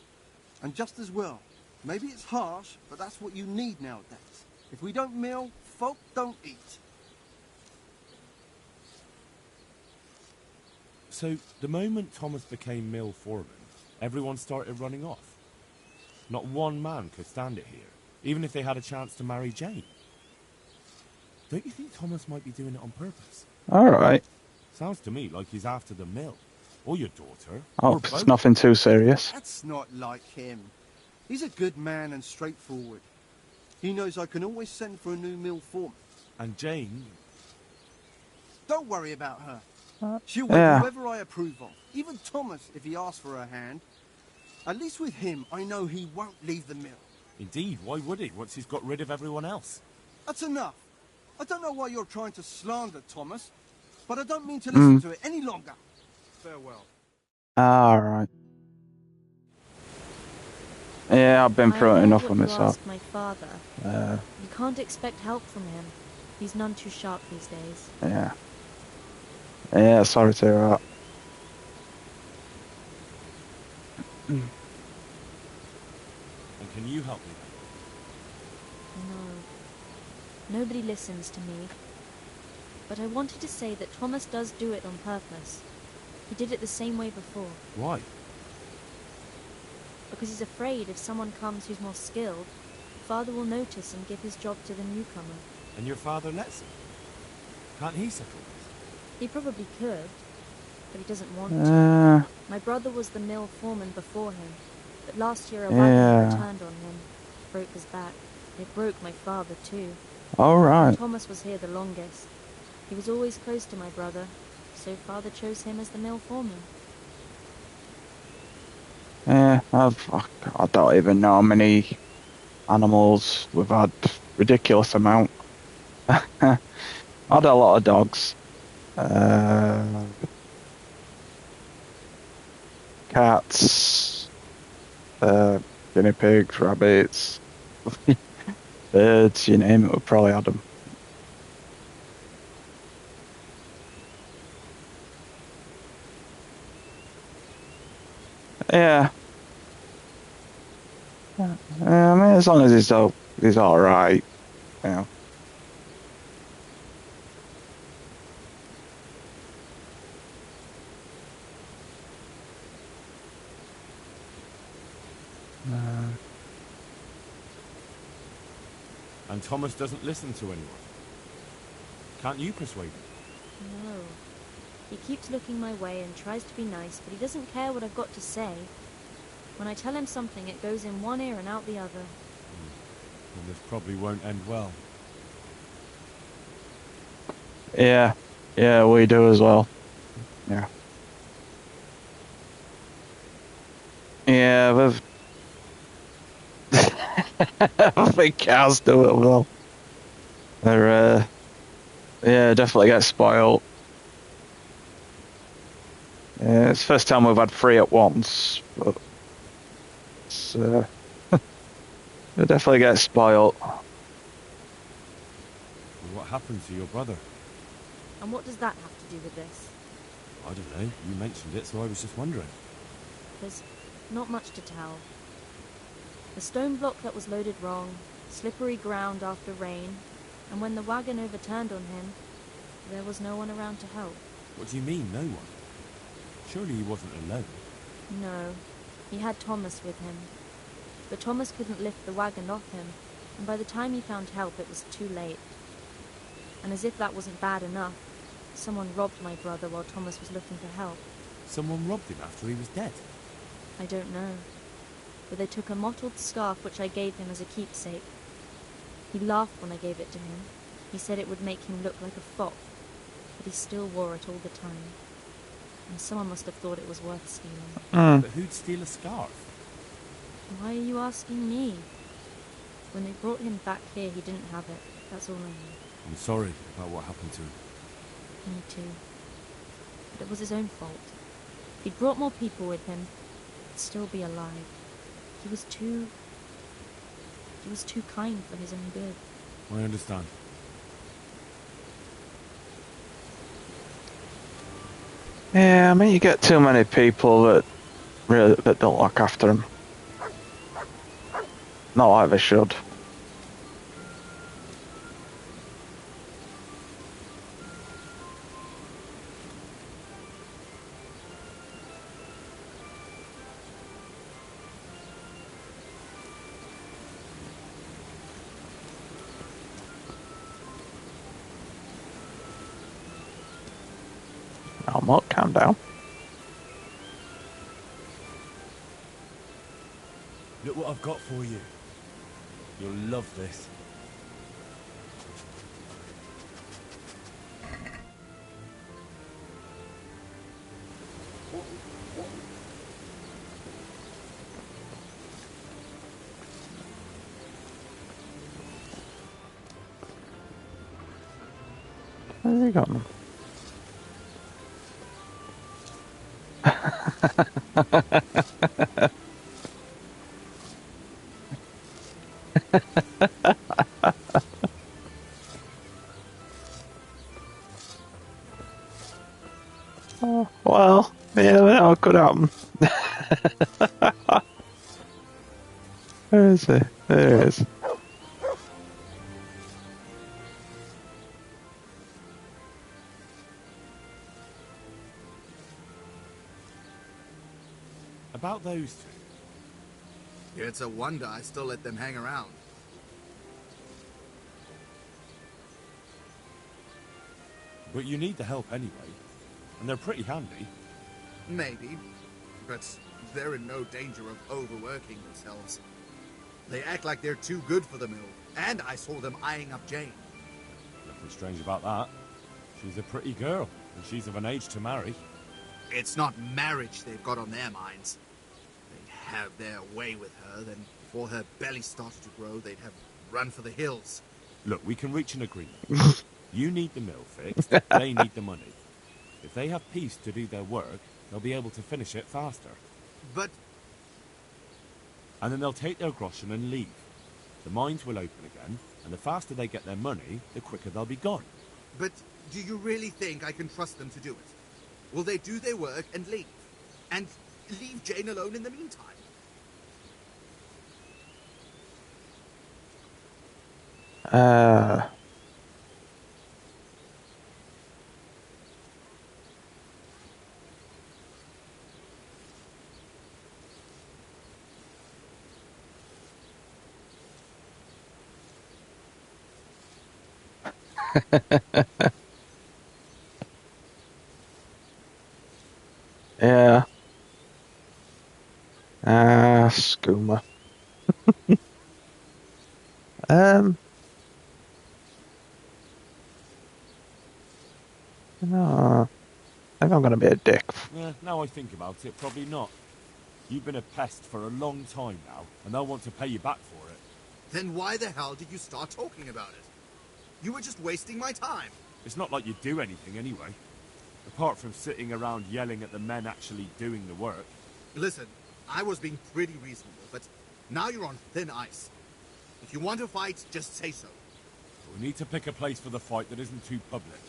And just as well. Maybe it's harsh, but that's what you need nowadays. If we don't mill, folk don't eat. So the moment Thomas became mill foreman, everyone started running off? Not one man could stand it here, even if they had a chance to marry Jane. Don't you think Thomas might be doing it on purpose? all right. Sounds to me like he's after the mill. Or your daughter. Oh, or it's both. nothing too serious. That's not like him. He's a good man and straightforward. He knows I can always send for a new mill foreman. And Jane... Don't worry about her. She'll yeah. wed whoever I approve of. Even Thomas, if he asks for her hand. At least with him, I know he won't leave the mill. Indeed, why would he, once he's got rid of everyone else? That's enough. I don't know why you're trying to slander Thomas, but I don't mean to listen to it any longer. Farewell. All right. Yeah, I've been through it enough with myself. My father. You can't expect help from him. He's none too sharp these days. Yeah. Yeah, sorry to hear that. And can you help me? No. Nobody listens to me. But I wanted to say that Thomas does do it on purpose. He did it the same way before. Why? Because he's afraid if someone comes who's more skilled, Father will notice and give his job to the newcomer. And your father lets him? Can't he settle this? He probably could, but he doesn't want to. My brother was the mill foreman before him, but last year a wagon returned on him, broke his back. It broke my father too. All right. Thomas was here the longest. He was always close to my brother, so Father chose him as the mill foreman. Yeah, I don't even know how many animals we've had. Ridiculous amount. Had a lot of dogs. Cats. Guinea pigs, rabbits. Birds, you name it, we've probably had them. Yeah. I mean, as long as he's all right, you know. And Thomas doesn't listen to anyone. Can't you persuade him? No. He keeps looking my way and tries to be nice, but he doesn't care what I've got to say. When I tell him something, it goes in one ear and out the other. And this probably won't end well. Yeah, we do as well. Yeah. Yeah, we've... I think cows do it well. They're, definitely get spoiled. Yeah, it's the first time we've had 3 at once, but it's, they definitely get spoiled. What happened to your brother? And what does that have to do with this? I don't know. You mentioned it, so I was just wondering. There's not much to tell. The stone block that was loaded wrong, slippery ground after rain, and when the wagon overturned on him, there was no one around to help. What do you mean, no one? Surely he wasn't alone. No, he had Thomas with him. But Thomas couldn't lift the wagon off him, and by the time he found help it was too late. And as if that wasn't bad enough, someone robbed my brother while Thomas was looking for help. Someone robbed him after he was dead? I don't know. But they took a mottled scarf which I gave him as a keepsake. He laughed when I gave it to him. He said it would make him look like a fop, but he still wore it all the time. And someone must have thought it was worth stealing. But who'd steal a scarf? Why are you asking me? When they brought him back here, he didn't have it. That's all I know. I'm sorry about what happened to him. Me too. But it was his own fault. If he'd brought more people with him, he'd still be alive. He was too kind for his own good. I understand. Yeah, I mean, you get too many people that don't look after him. Not like they should. Almost, calm down. Look what I've got for you. You'll love this. Where's he gone? Oh, well, yeah, that could happen. Where is he? There he is. About those two. It's a wonder I still let them hang around. But you need the help anyway. And they're pretty handy. Maybe. But they're in no danger of overworking themselves. They act like they're too good for the mill. And I saw them eyeing up Jane. Nothing strange about that. She's a pretty girl, and she's of an age to marry. It's not marriage they've got on their minds. They'd have their way with her, then before her belly started to grow, they'd have run for the hills. Look, we can reach an agreement. You need the mill fixed, they need the money. If they have peace to do their work, they'll be able to finish it faster. But... And then they'll take their groschen and leave. The mines will open again, and the faster they get their money, the quicker they'll be gone. But do you really think I can trust them to do it? Will they do their work and leave? And leave Jane alone in the meantime? Yeah. Skooma. No, I think I'm gonna be a dick. Now I think about it, probably not. You've been a pest for a long time now, and they'll want to pay you back for it. Then why the hell did you start talking about it? You were just wasting my time. It's not like you do anything anyway. Apart from sitting around yelling at the men actually doing the work. Listen, I was being pretty reasonable, but now you're on thin ice. If you want to fight, just say so. We need to pick a place for the fight that isn't too public.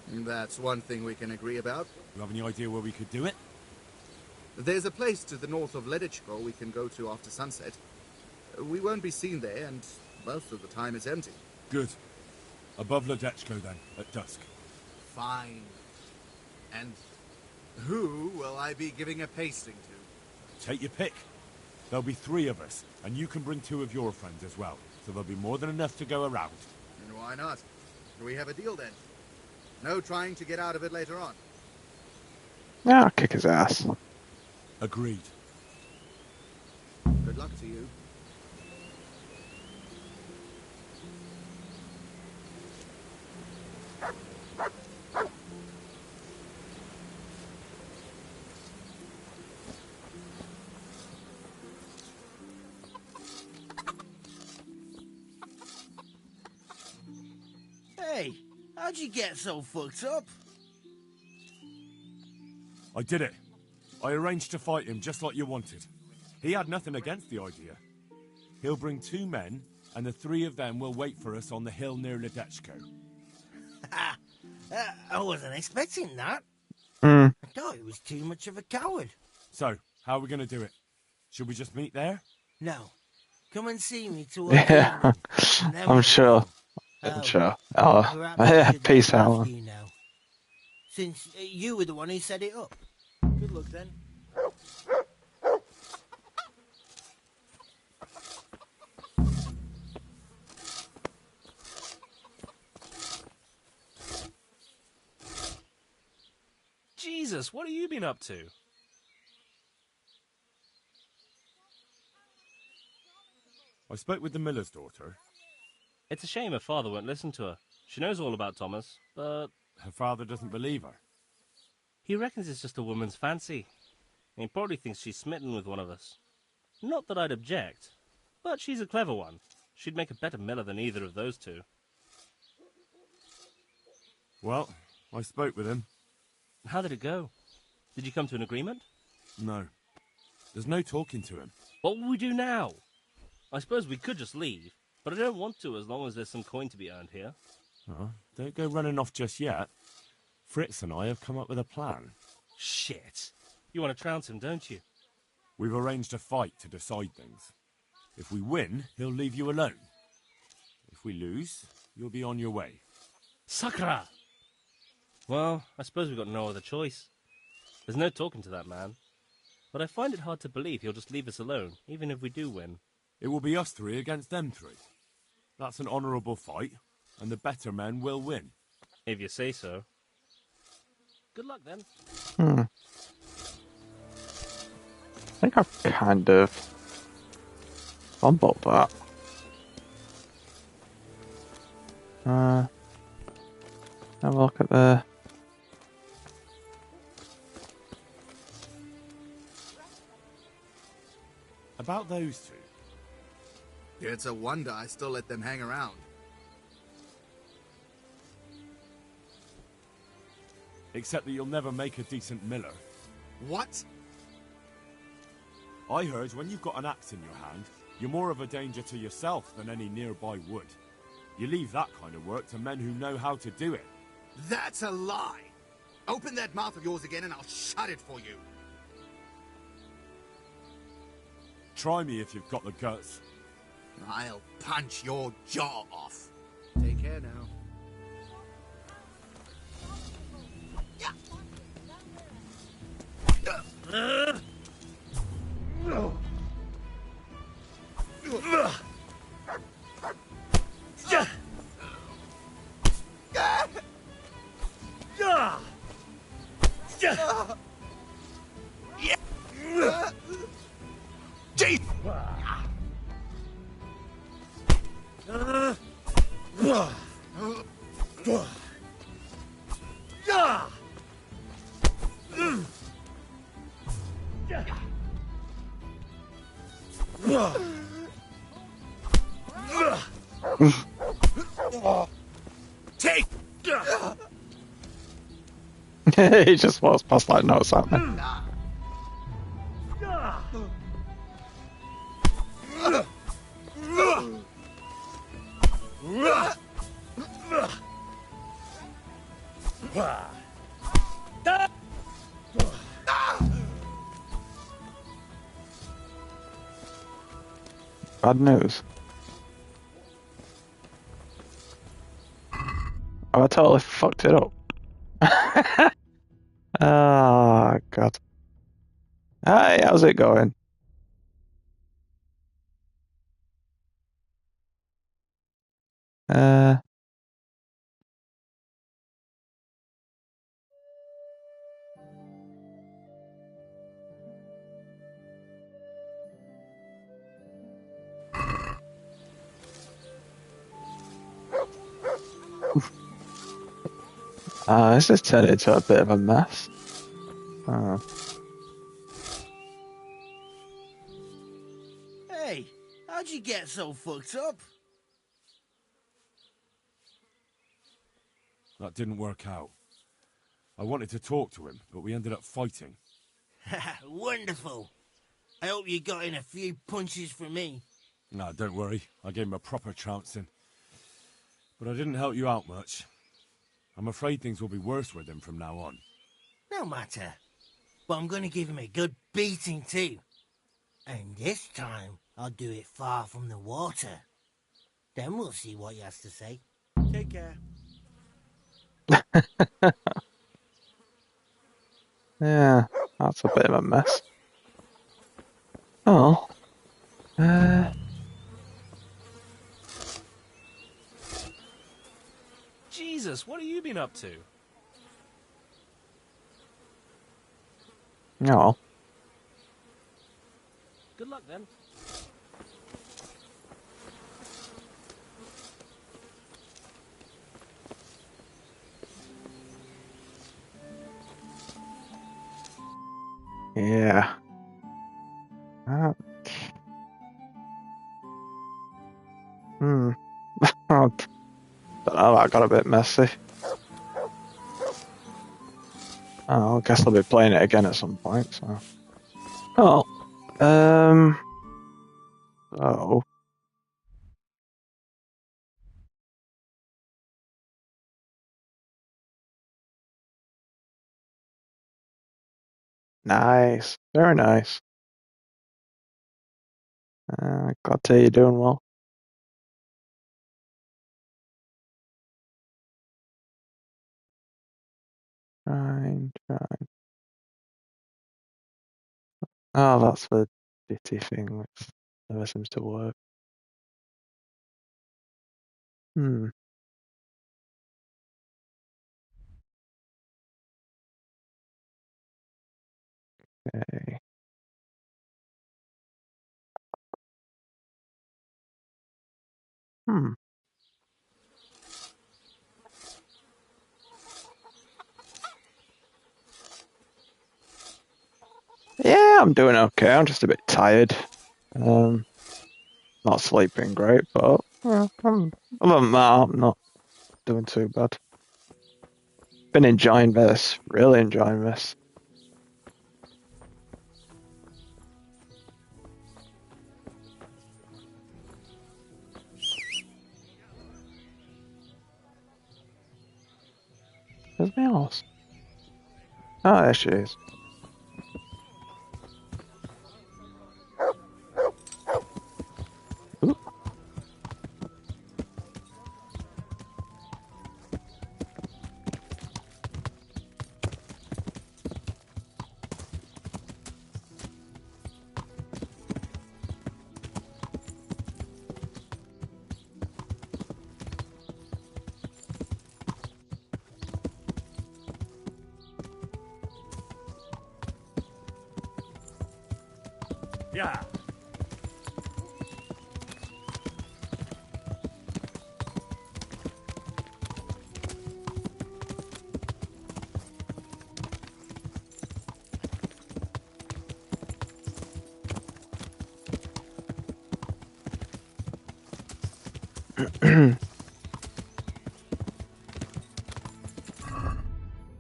That's one thing we can agree about. You have any idea where we could do it? There's a place to the north of Leditchko we can go to after sunset. We won't be seen there, and most of the time it's empty. Good. Above Ledetchko then, at dusk. Fine. And who will I be giving a pasting to? Take your pick. There'll be 3 of us, and you can bring 2 of your friends as well, so there'll be more than enough to go around. And why not? We have a deal then. No trying to get out of it later on. Yeah, I'll kick his ass. Agreed. Good luck to you. Hey, how'd you get so fucked up? I did it. I arranged to fight him just like you wanted. He had nothing against the idea. He'll bring 2 men, and the 3 of them will wait for us on the hill near Ledetchko. I wasn't expecting that. Hmm. I thought he was too much of a coward. So, how are we going to do it? Should we just meet there? No. Come and see me towards Yeah, I'm sure. I'm sure. Oh, peace out. You now, since you were the one who set it up. Good luck then. Jesus, what have you been up to? I spoke with the miller's daughter. It's a shame her father won't listen to her. She knows all about Thomas, but... Her father doesn't believe her. He reckons it's just a woman's fancy. He probably thinks she's smitten with one of us. Not that I'd object, but she's a clever one. She'd make a better miller than either of those 2. Well, I spoke with him. How did it go? Did you come to an agreement? No. There's no talking to him. What will we do now? I suppose we could just leave, but I don't want to as long as there's some coin to be earned here. Oh, don't go running off just yet. Fritz and I have come up with a plan. Shit. You want to trounce him, don't you? We've arranged a fight to decide things. If we win, he'll leave you alone. If we lose, you'll be on your way. Sakra! Well, I suppose we've got no other choice. There's no talking to that man. but I find it hard to believe he'll just leave us alone, even if we do win. It will be us three against them three. That's an honourable fight, and the better men will win. If you say so. Good luck, then. I think I've kind of fumbled that. Have a look at the... About those two. It's a wonder I still let them hang around. Except that you'll never make a decent miller. What? I heard when you've got an axe in your hand, you're more of a danger to yourself than any nearby wood. You leave that kind of work to men who know how to do it. That's a lie! Open that mouth of yours again and I'll shut it for you. Try me if you've got the guts. I'll punch your jaw off. Take care now. Take! He just walks past like notes at me. Bad news. Oh, I totally fucked it up. Oh, God. Hi, how's it going? This has turned into a bit of a mess. Oh. Hey, how'd you get so fucked up? That didn't work out. I wanted to talk to him, but we ended up fighting. Wonderful. I hope you got in a few punches from me. Nah, don't worry. I gave him a proper trouncing. But I didn't help you out much. I'm afraid things will be worse with him from now on. No matter. But I'm going to give him a good beating too. And this time, I'll do it far from the water. Then we'll see what he has to say. Take care. Yeah, that's a bit of a mess. Oh. Jesus, what have you been up to? No. Good luck, then. Yeah. Oh, don't know, that got a bit messy. Oh, I guess I'll be playing it again at some point, so. Oh. Oh. Nice. Very nice. Glad to hear you're doing well. Trying. Oh, that's the ditty thing, which never seems to work. Hmm. Okay. Hmm. Yeah, I'm doing okay. I'm just a bit tired. Not sleeping great, but other than that, I'm not doing too bad. Been enjoying this. Really enjoying this. Where's my horse? Oh, there she is. Ooh. Yeah.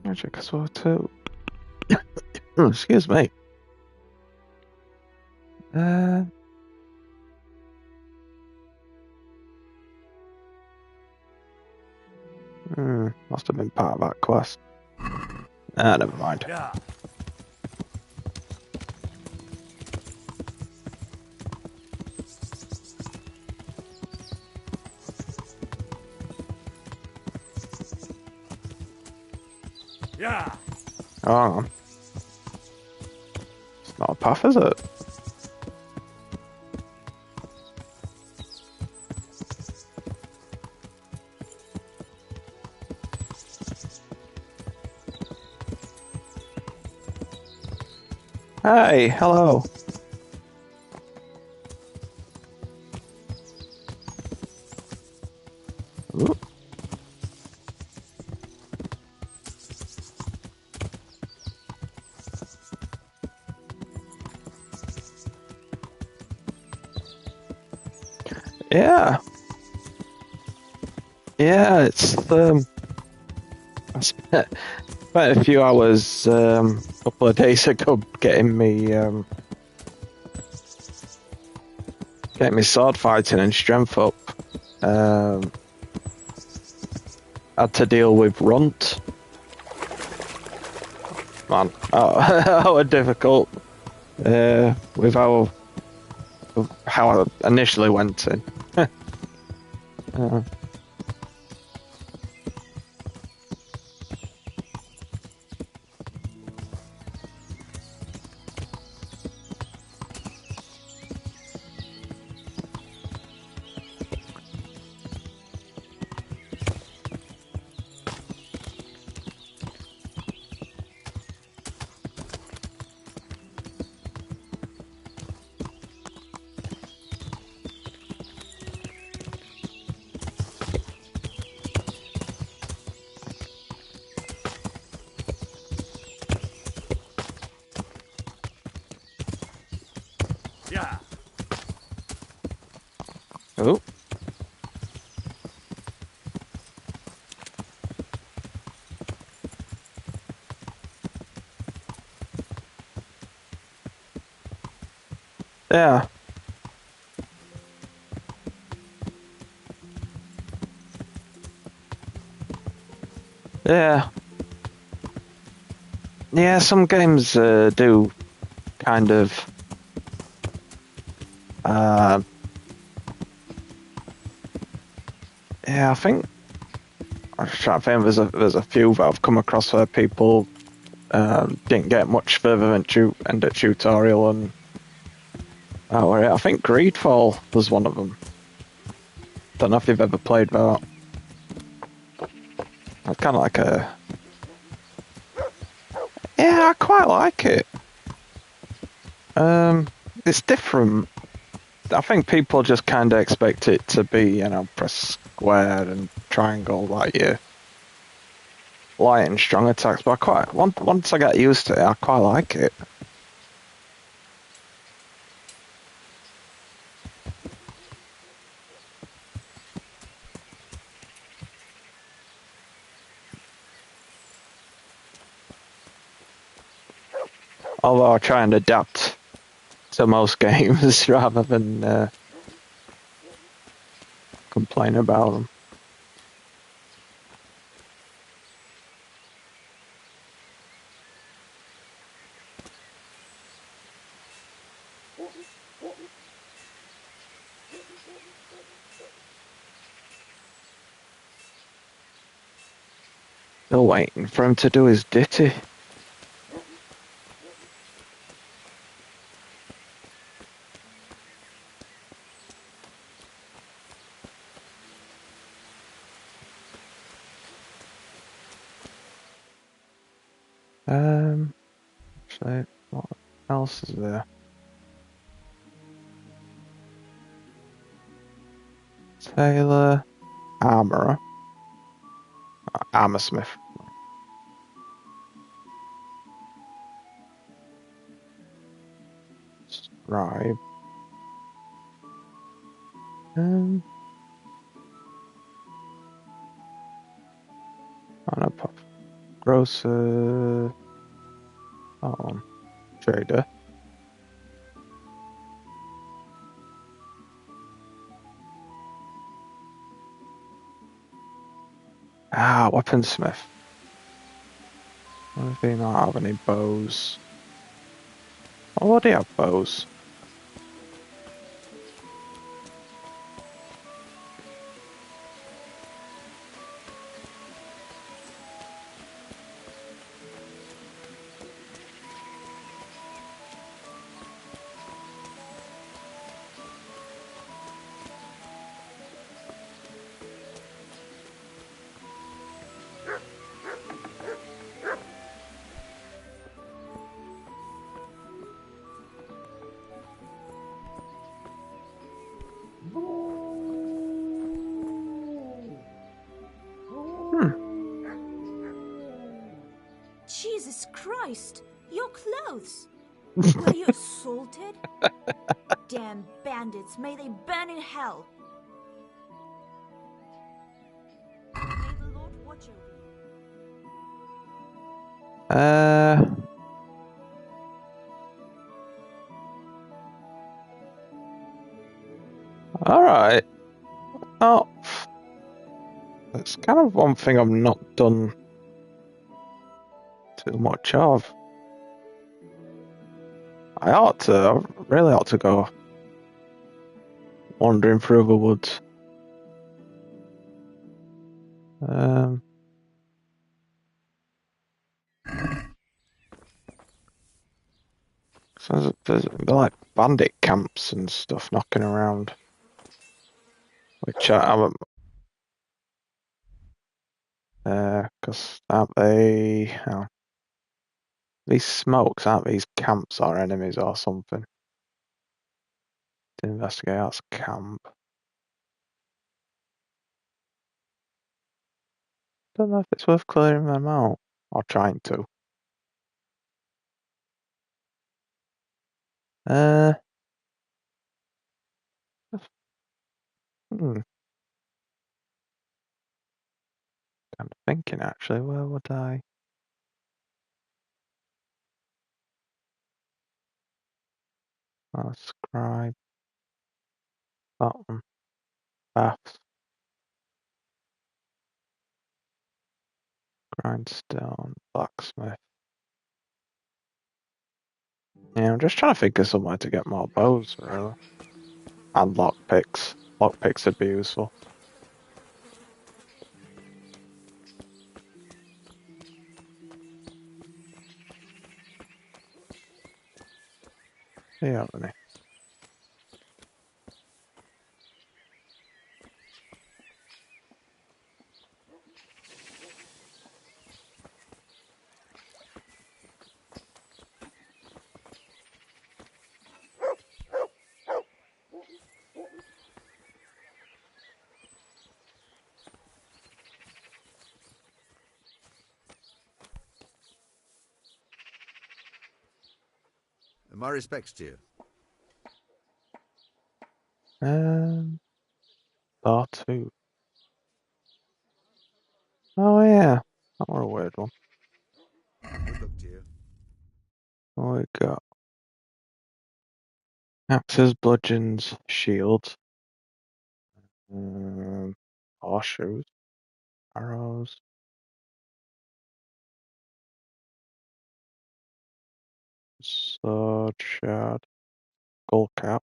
Magic as well too. Excuse me. Must have been part of that quest. Ah, never mind. Yeah. Yeah. Oh, hang on. It's not a path, is it? Hey, hello. Ooh. Yeah. Yeah, it's I spent quite a few hours a couple of days ago getting me sword fighting and strength up. Had to deal with Runt. Man, how difficult with how I initially went in. Yeah. Oh. Yeah. Yeah. Yeah, some games do kind of I think I'm trying to think there's a few that I've come across where people didn't get much further than end of tutorial and I think Greedfall was one of them. Don't know if you've ever played that. It's kind of like yeah, I quite like it. It's different. I think people just kind of expect it to be, press square and triangle like you. Light and strong attacks, but once I get used to it, I quite like it. Although I try and adapt to most games rather than complain about them. Still waiting for him to do his ditty. Actually, what else is there? Tailor, armorer, armorsmith. Scribe. On a pop. Grocer. Trader. Weaponsmith. What if he not have any bows? Oh, would he have bows? Jesus Christ! Your clothes! Were you assaulted? Damn bandits, may they burn in hell! May the Lord watch over you. Alright. Oh. That's kind of one thing I've not done too much of. I really ought to go wandering through the woods. So there's like bandit camps and stuff knocking around, which I'm because aren't they? These smokes aren't these camps or enemies or something? To investigate, that's camp. Don't know if it's worth clearing them out or trying to. I'm thinking actually, where would I? Scribe. That one. Baths. Grindstone. Blacksmith. Yeah, I'm just trying to think of somewhere to get more bows, really. And lockpicks. Lockpicks would be useful. she have any? My respects to you. R2. Oh yeah, that were a weird one. Good luck to you. What we got? Axes, bludgeons, shields, horseshoes, arrows, sword, shard, gold cap.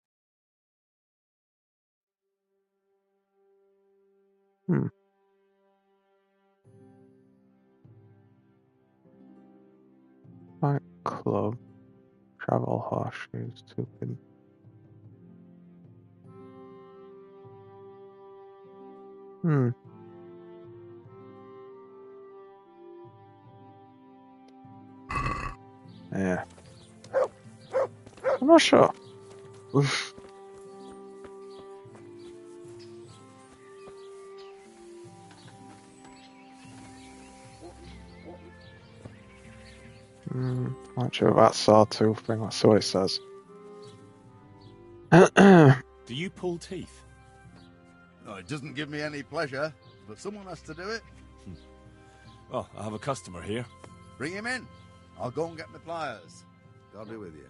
Fight club, travel horseshoes, 2 pin. Yeah. I'm not sure. Oof. Not sure about sawtooth thing. That's what it says. Do you pull teeth? No, it doesn't give me any pleasure, but someone has to do it. Well, I have a customer here. Bring him in. I'll go and get my pliers. God be with you.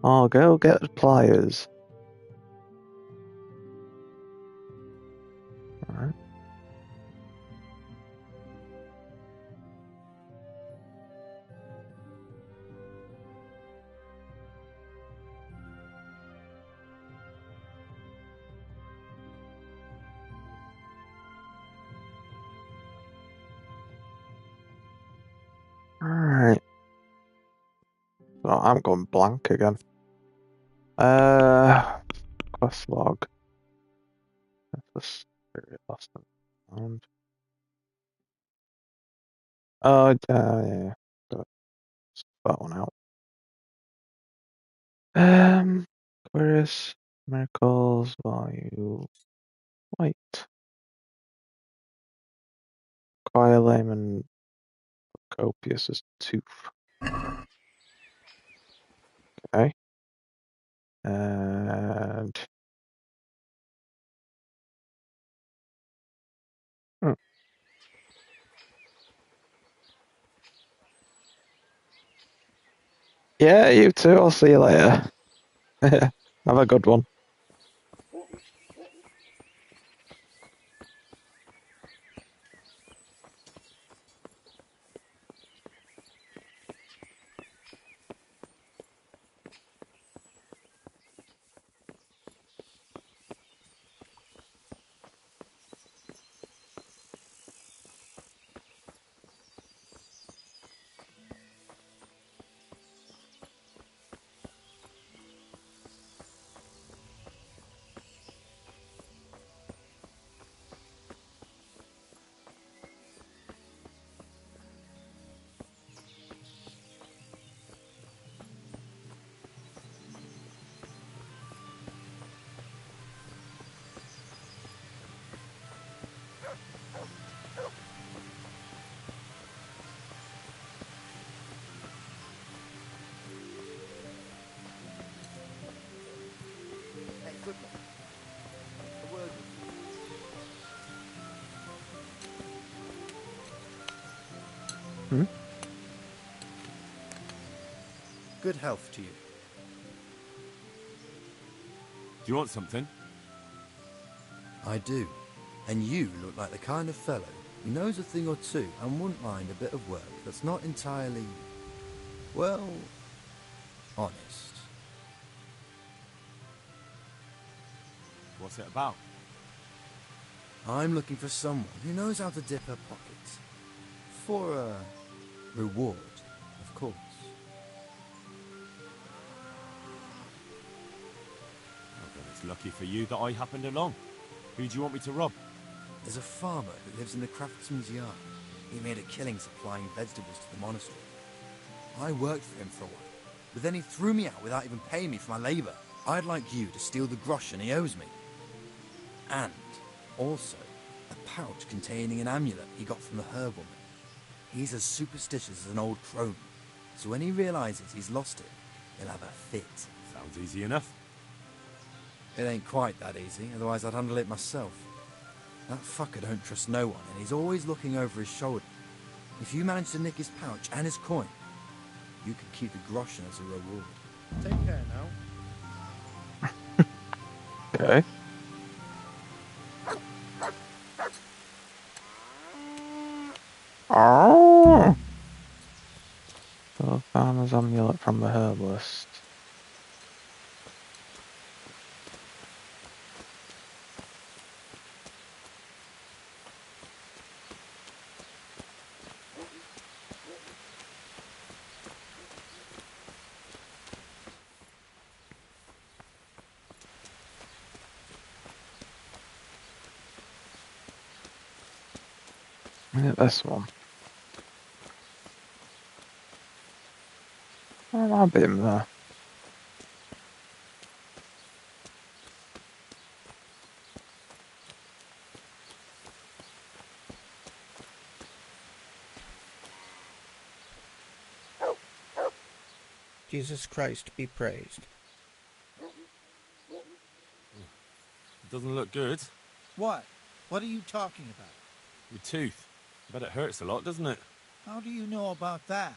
I'll go get the pliers. Alright. Alright. So I'm going blank again. Quest log. That's the spirit lost and found. Oh, yeah. Got that one out. Aquarius, miracles, value, white. Acquire layman copious as tooth. Okay. And yeah, you too. I'll see you later. Have a good one. Hey, good luck. A word with you. Good health to you. Do you want something? I do. And you look like the kind of fellow who knows a thing or two and wouldn't mind a bit of work that's not entirely, well, honest. What's it about? I'm looking for someone who knows how to dip her pockets. For a reward, of course. Oh, then it's lucky for you that I happened along. Who do you want me to rob? There's a farmer who lives in the craftsman's yard. He made a killing supplying vegetables to the monastery. I worked for him for a while, but then he threw me out without even paying me for my labour. I'd like you to steal the groschen he owes me. And also a pouch containing an amulet he got from the herb woman. He's as superstitious as an old crone, so when he realises he's lost it, he'll have a fit. Sounds easy enough. It ain't quite that easy, otherwise I'd handle it myself. That fucker don't trust no one, and he's always looking over his shoulder. If you manage to nick his pouch and his coin, you can keep the groschen as a reward. Take care now. Okay. Oh! So farmer's amulet from the herbalist. Yeah, this one. Oh, I'll be in there. Jesus Christ be praised. It doesn't look good. What? What are you talking about? Your tooth. I bet it hurts a lot, doesn't it? How do you know about that?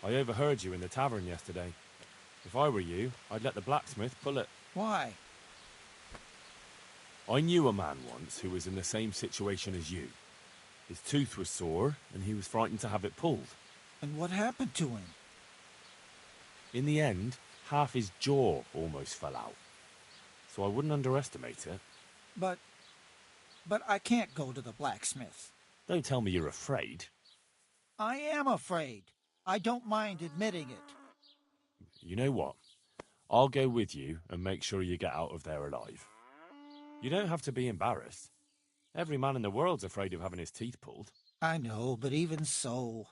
I overheard you in the tavern yesterday. If I were you, I'd let the blacksmith pull it. Why? I knew a man once who was in the same situation as you. His tooth was sore, and he was frightened to have it pulled. And what happened to him? In the end, half his jaw almost fell out. So I wouldn't underestimate it. But I can't go to the blacksmith. Don't tell me you're afraid. I am afraid. I don't mind admitting it. You know what? I'll go with you and make sure you get out of there alive. You don't have to be embarrassed. Every man in the world's afraid of having his teeth pulled. I know, but even so...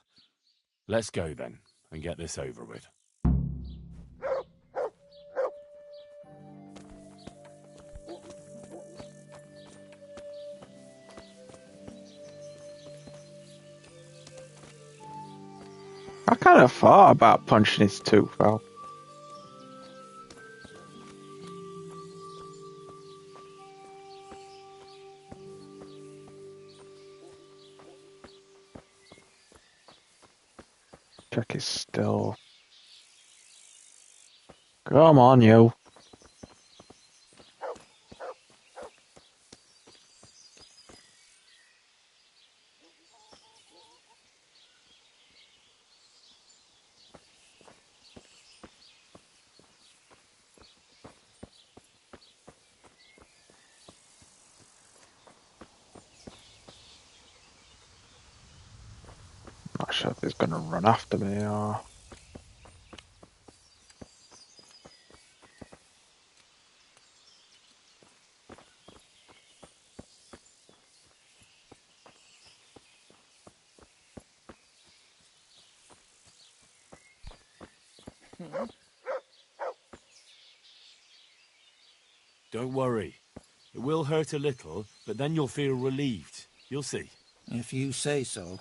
Let's go then, and get this over with. I kind of thought about punching his tooth out. Check his still. Come on, you. Not sure if he's gonna run after me or... Don't worry. It will hurt a little, but then you'll feel relieved. You'll see. If you say so.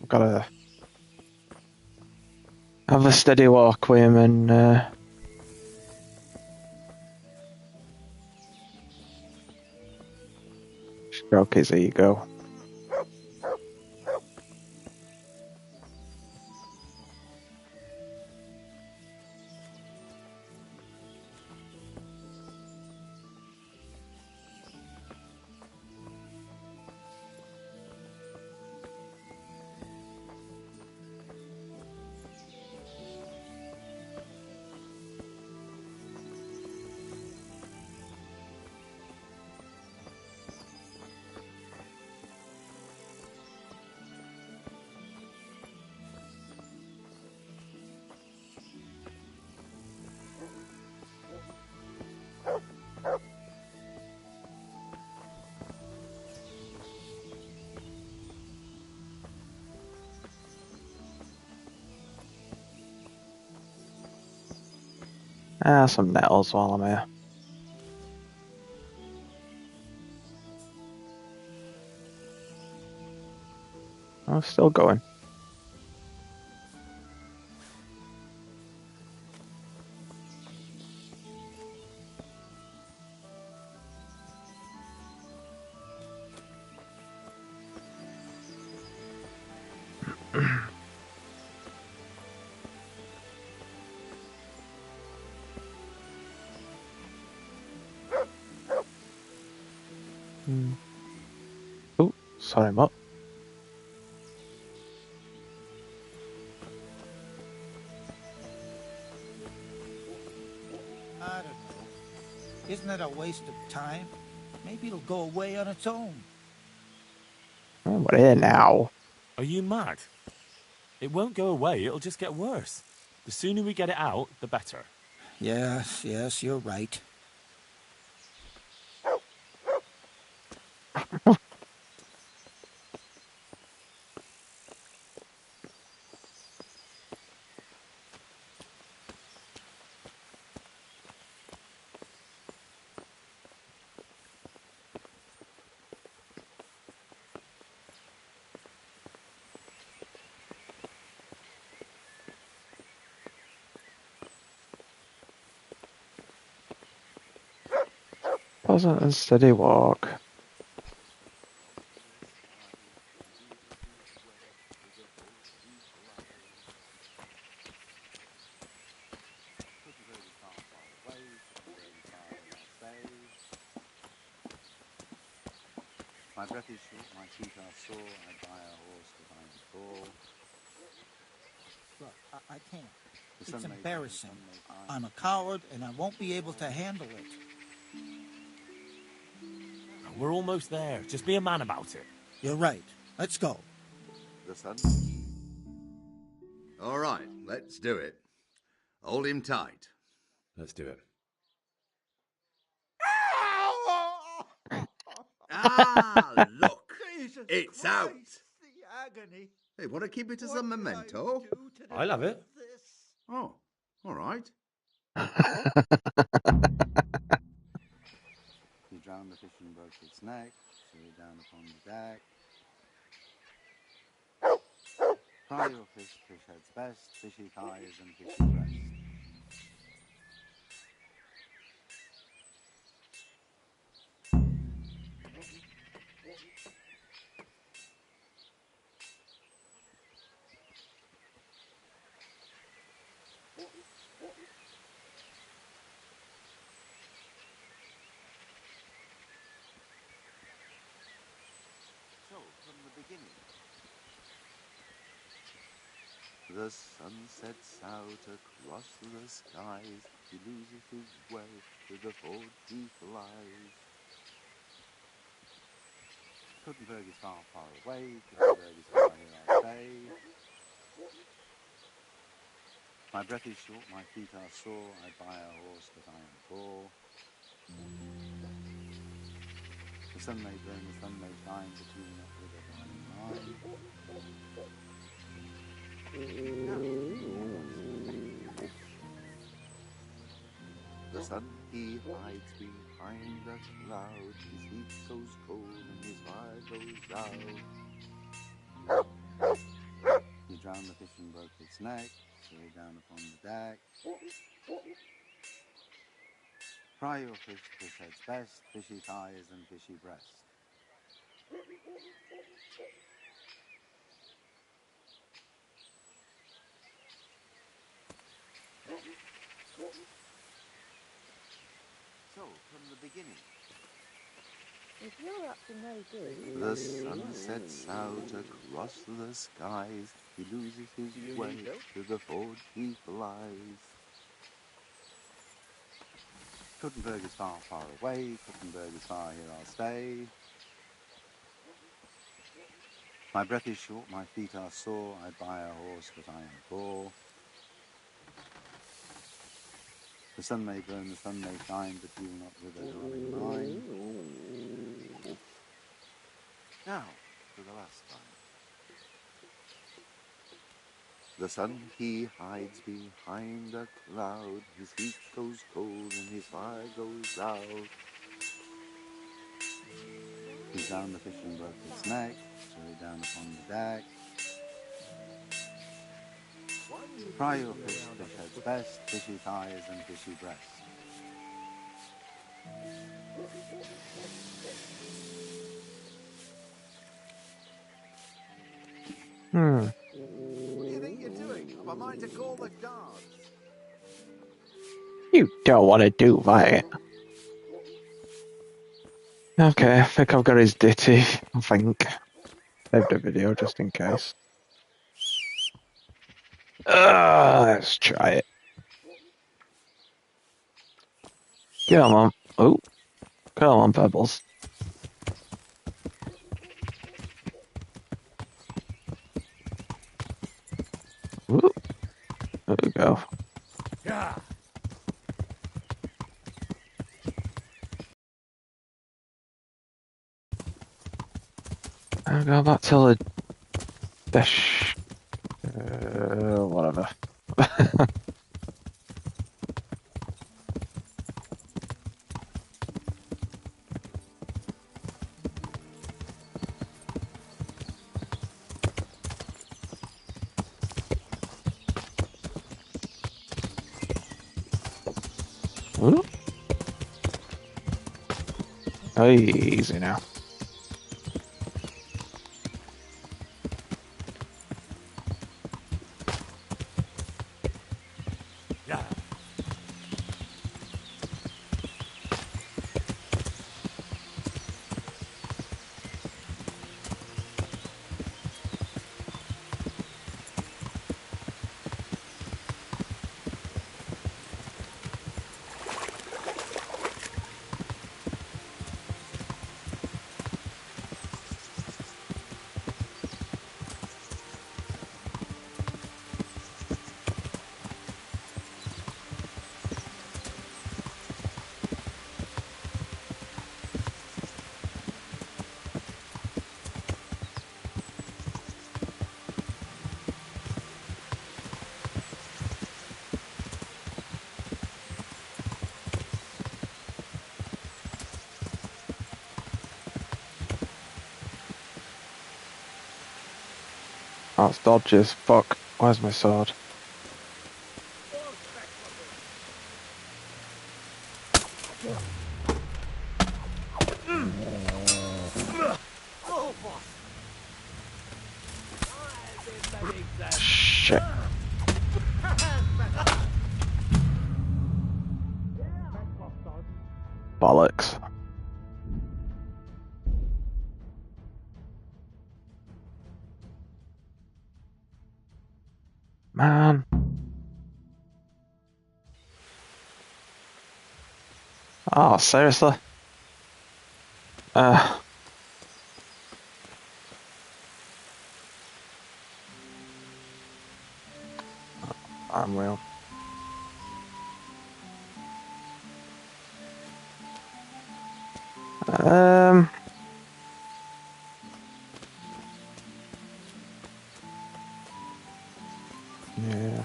Gotta have a steady walk with him and stroke his ego. Some nettles while I'm here. I'm still going. Oh, sorry, Mutt. I don't know. Isn't it a waste of time? Maybe it'll go away on its own. Oh, we're here now. Are you mad? It won't go away, it'll just get worse. The sooner we get it out, the better. Yes, you're right. Pleasant and steady walk. My breath is short, my feet are sore, I buy a horse that I am poor. Look, I can't. It's embarrassing. I'm a coward and I won't be able to handle it. We're almost there. Just be a man about it. You're right. Let's go. The sun. All right, let's do it. Hold him tight. Let's do it. Ah, look. Jesus It's Christ, out. The agony. Hey, want to keep it as a memento? I love it. Oh, all right. He drowned the fish and broke its neck, threw it down upon the deck. Fry your fish, fish heads best, fishy thighs and fishy breast. So, from the beginning. The sun sets out across the skies. He loses his way with the forge he flies. Kuttenberg is far, far away. Kuttenberg is far, here I'll stay. My breath is short, my feet are sore. I buy a horse, but I am poor. The sun may burn, the sun may shine, but you will not wither, darling mine. The sun, he hides behind the clouds. His heat goes cold and his fire goes out. He drowned the fish and broke its neck, threw it down upon the deck. Fry your fish, fish heads best, fishy thighs and fishy breast. So, from the beginning. If you're up to no good... The sun sets out across the skies. He loses his way to the forge he flies. Kuttenberg is far, far away. Kuttenberg is far, here I'll stay. My breath is short, my feet are sore. I buy a horse, but I am poor. The sun may burn, the sun may shine, but you will not wither, darling mine. Now, for the last time. The sun, he hides behind a cloud. His heat goes cold and his fire goes out. He's down the fishing boat's neck, straight down upon the deck. Fry your fish, fish heads best, fishy thighs and fishy breast. Hmm. What do you think you're doing? I've a mind to call the guards. You don't want to do that. Okay, I think I've got his ditty. I think. Save the video just in case. Let's try it. Come on. Oh, come on, Pebbles. Ooh, there we go. Yeah. I'll go back to the dish. Whatever. Ooh. Hey, easy now. Yeah. That's dodgy as fuck. Where's my sword? Shit. Bollocks. Man. Oh, seriously? I'm real. Yeah.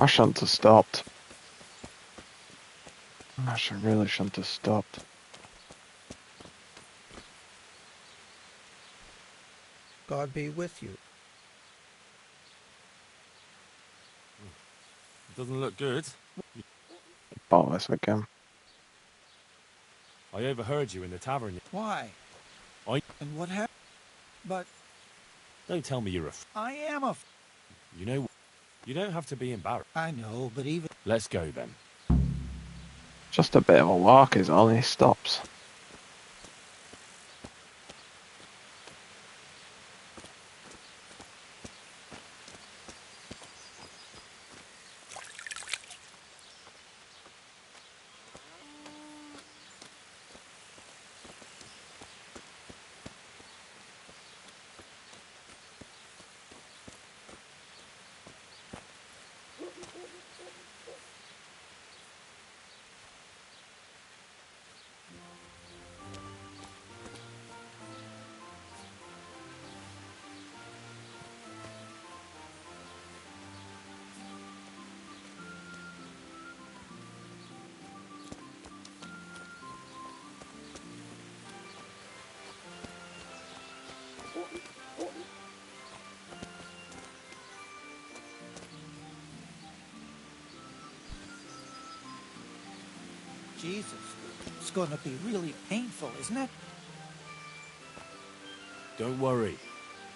I shouldn't have stopped. Really shouldn't have stopped. God be with you. It doesn't look good. Bollocks again. I overheard you in the tavern. Why? And what happened? But... Don't tell me you're I am a... You know, you don't have to be embarrassed. I know, but even... Let's go then. Just a bit of a walk is all, and he stops. Jesus. It's going to be really painful, isn't it? Don't worry.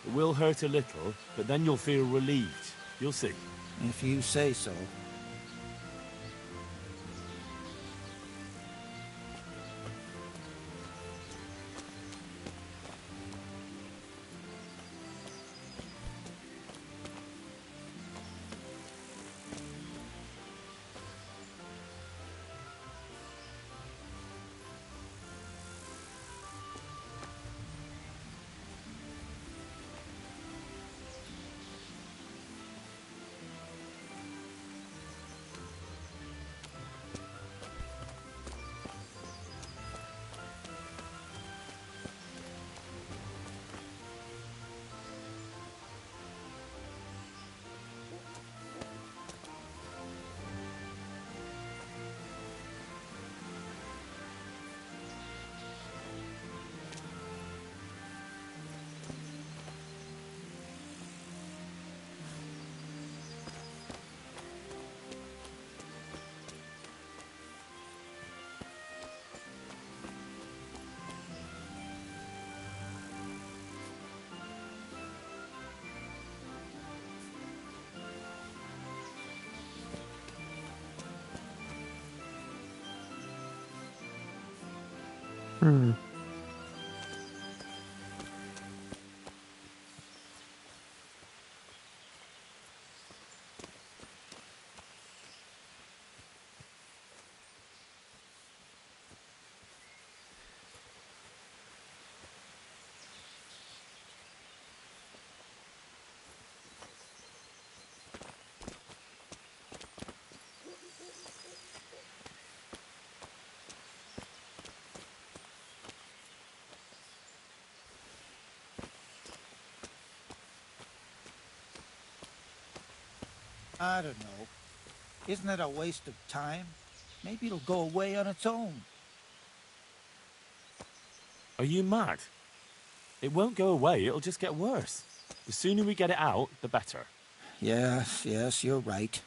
It will hurt a little, but then you'll feel relieved. You'll see. If you say so. Hmm. I don't know. Isn't it a waste of time? Maybe it'll go away on its own. Are you mad? It won't go away, it'll just get worse. The sooner we get it out, the better. Yes, you're right.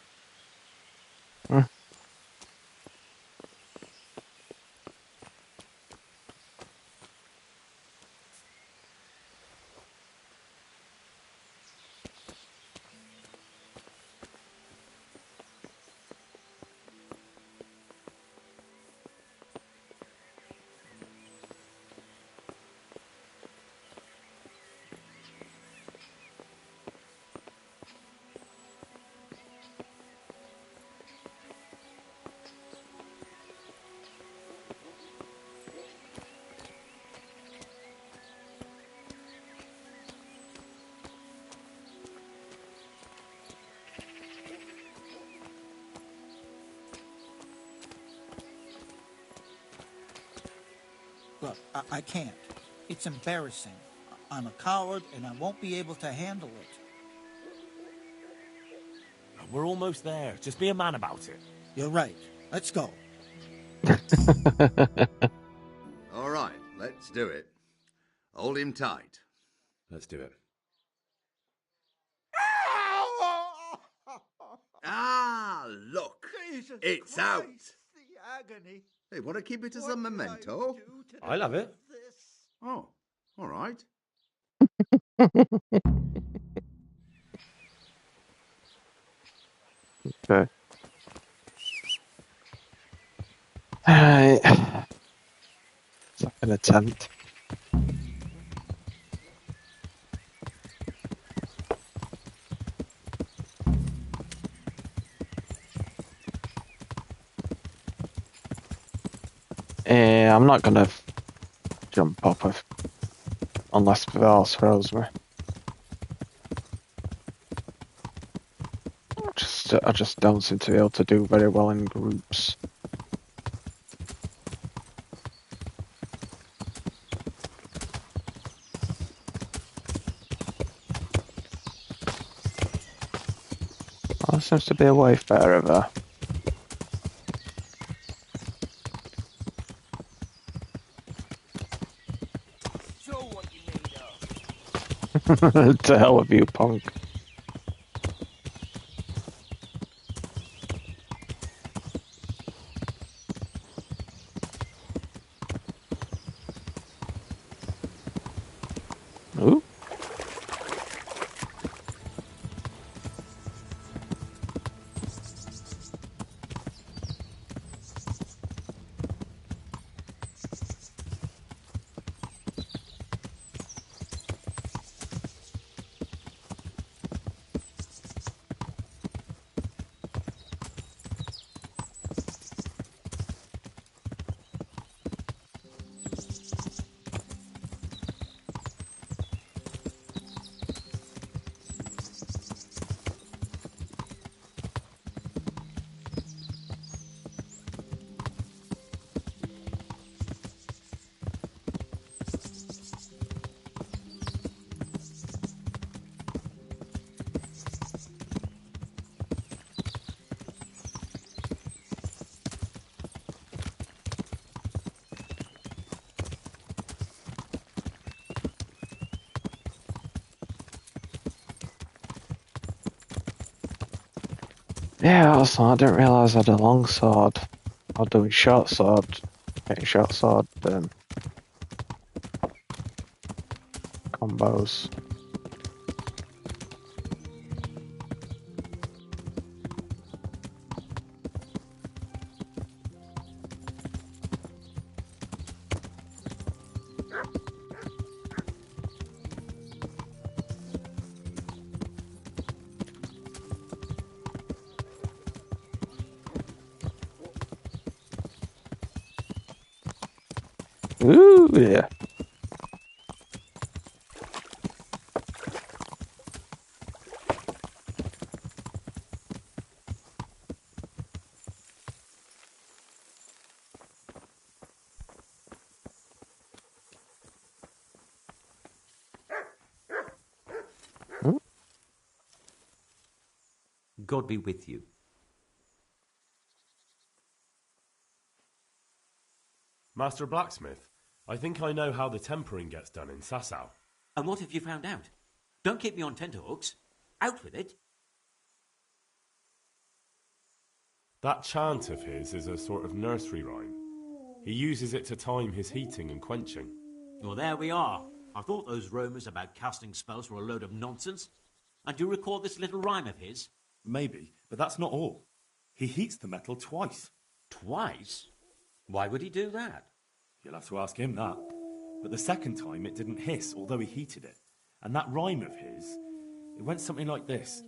Look, I can't. It's embarrassing. I'm a coward, and I won't be able to handle it. We're almost there. Just be a man about it. You're right. Let's go. All right, let's do it. Hold him tight. Let's do it. Ah, look. Jesus it's Christ, out. The agony. Hey, want to keep it as a memento? I love it. Oh, all right. Okay. Alright. Second attempt. I'm not gonna jump up unless Val throws me. I just don't seem to be able to do very well in groups. Oh, there seems to be a wayfarer there. Show what you made of. To hell with you, punk. Yeah, also, I didn't realise I had a long sword. I'll do a short sword. Getting short sword combos. Ooh, yeah. God be with you. Master Blacksmith, I think I know how the tempering gets done in Sasau. And what have you found out? Don't keep me on tenterhooks. Out with it. That chant of his is a sort of nursery rhyme. He uses it to time his heating and quenching. Well, there we are. I thought those rumours about casting spells were a load of nonsense. And do you recall this little rhyme of his? Maybe, but that's not all. He heats the metal twice. Twice? Why would he do that? You'll have to ask him that. But the second time it didn't hiss, although he heated it. And that rhyme of his, it went something like this.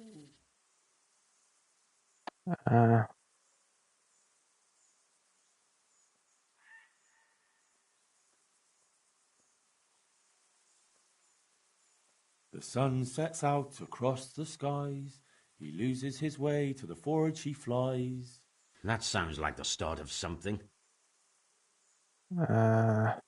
The sun sets out across the skies. He loses his way, to the forge he flies. That sounds like the start of something. Yeah.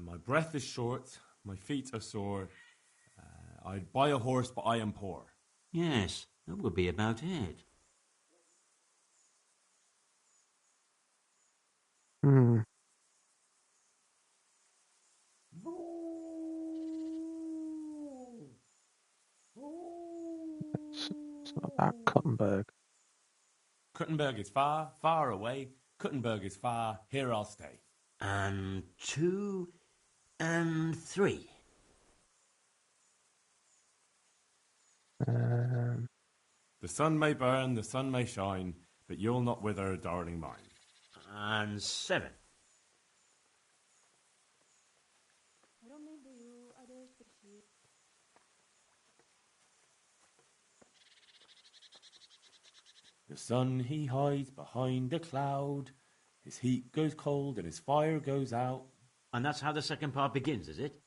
My breath is short, my feet are sore. I'd buy a horse, but I am poor. Yes, that would be about it. It's not about Kuttenberg. Kuttenberg is far, far away. Kuttenberg is far, here I'll stay. And 2 and 3. The sun may burn, the sun may shine, but you'll not wither, darling mine. And 7. The sun he hides behind a cloud. His heat goes cold and his fire goes out. And that's how the second part begins, is it?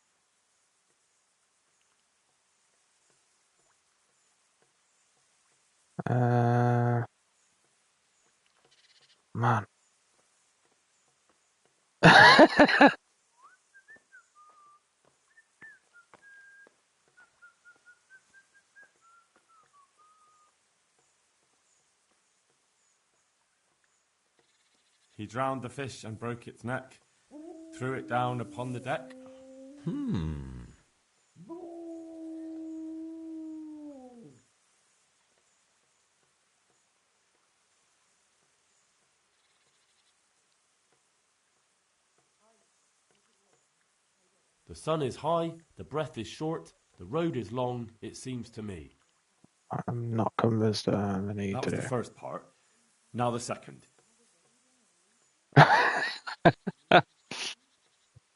Man. He drowned the fish and broke its neck, threw it down upon the deck. The sun is high, the breath is short, the road is long, it seems to me. I'm not convinced I need That to was do. the first part. Now the second.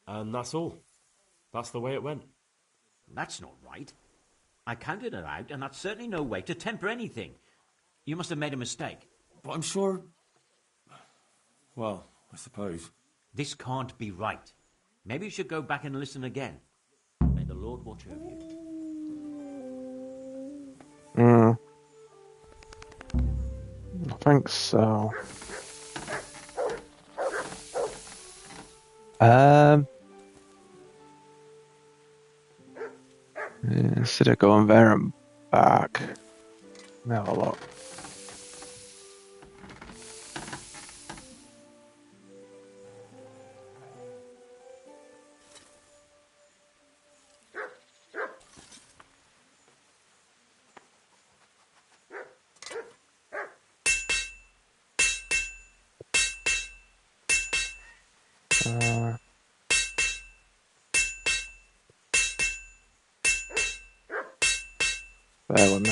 And that's all. That's the way it went. That's not right. I counted it out, and that's certainly no way to temper anything. You must have made a mistake. But I'm sure... Well, I suppose. This can't be right. Maybe you should go back and listen again. May the Lord watch over you. I think so. Instead of going there and back. Let me have a look. Bear with me.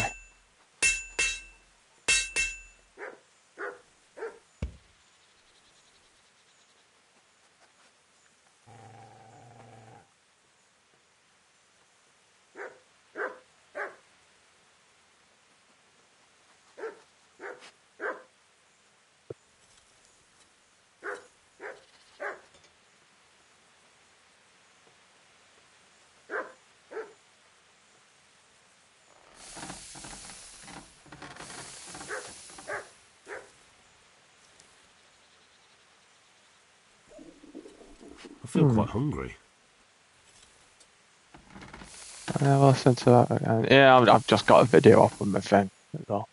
I feel quite hungry. I never listened to that again. Yeah, I've just got a video up on my thing as well.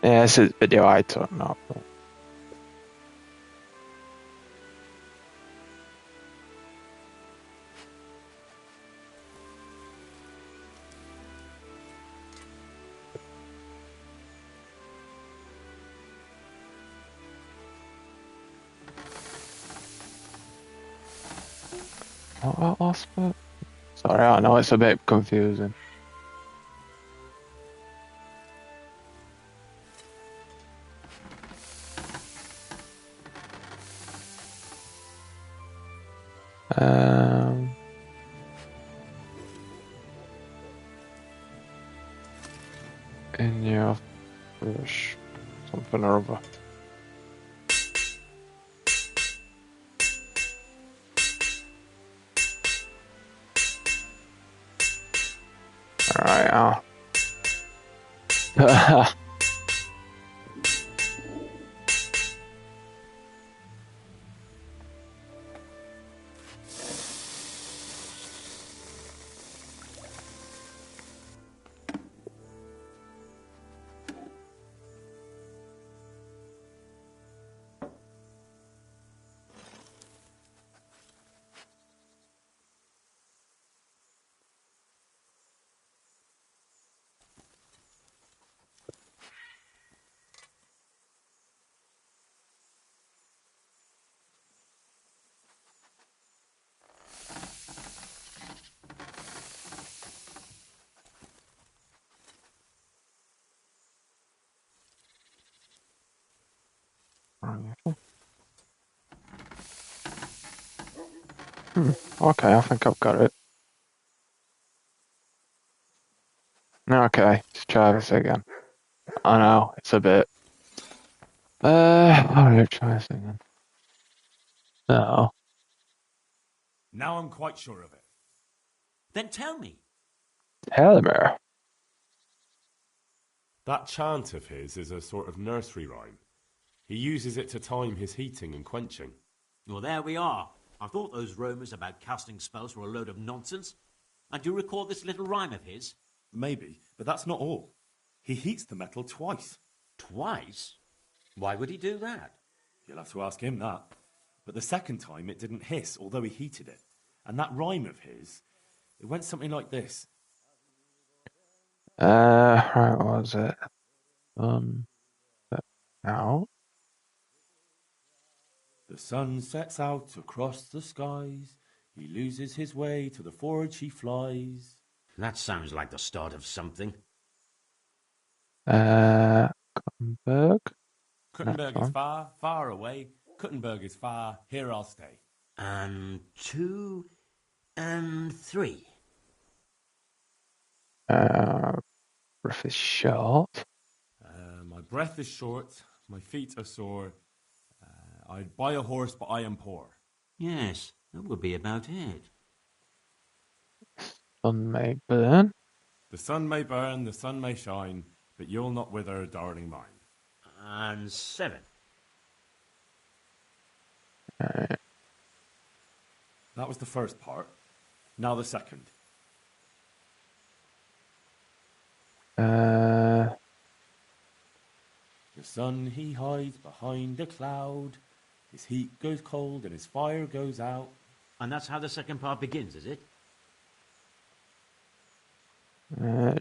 Yeah, this is a video I took, not. What last bit? Sorry, I know it's a bit confusing. In your fish, something or other. Alright, Okay, I think I've got it. Okay, let's try this again. I know, it's a bit. Alright, try this again. No. Now I'm quite sure of it. Then tell me. Tell me. That chant of his is a sort of nursery rhyme. He uses it to time his heating and quenching. Well, there we are. I thought those rumours about casting spells were a load of nonsense. And do you recall this little rhyme of his? Maybe, but that's not all. He heats the metal twice. Twice? Why would he do that? You'll have to ask him that. But the second time it didn't hiss, although he heated it. And that rhyme of his, it went something like this. Right, what was it? Now? The sun sets out across the skies. He loses his way to the forge he flies. That sounds like the start of something. Kuttenberg? Kuttenberg is far, far away. Kuttenberg is far, here I'll stay. And 2 and 3. Breath is short. My breath is short, my feet are sore. I'd buy a horse, but I am poor. Yes, that would be about it. Sun may burn. The sun may burn, the sun may shine, but you'll not wither, darling mine. And 7. That was the first part. Now the second. The sun he hides behind a cloud. His heat goes cold and his fire goes out. And that's how the second part begins, is it?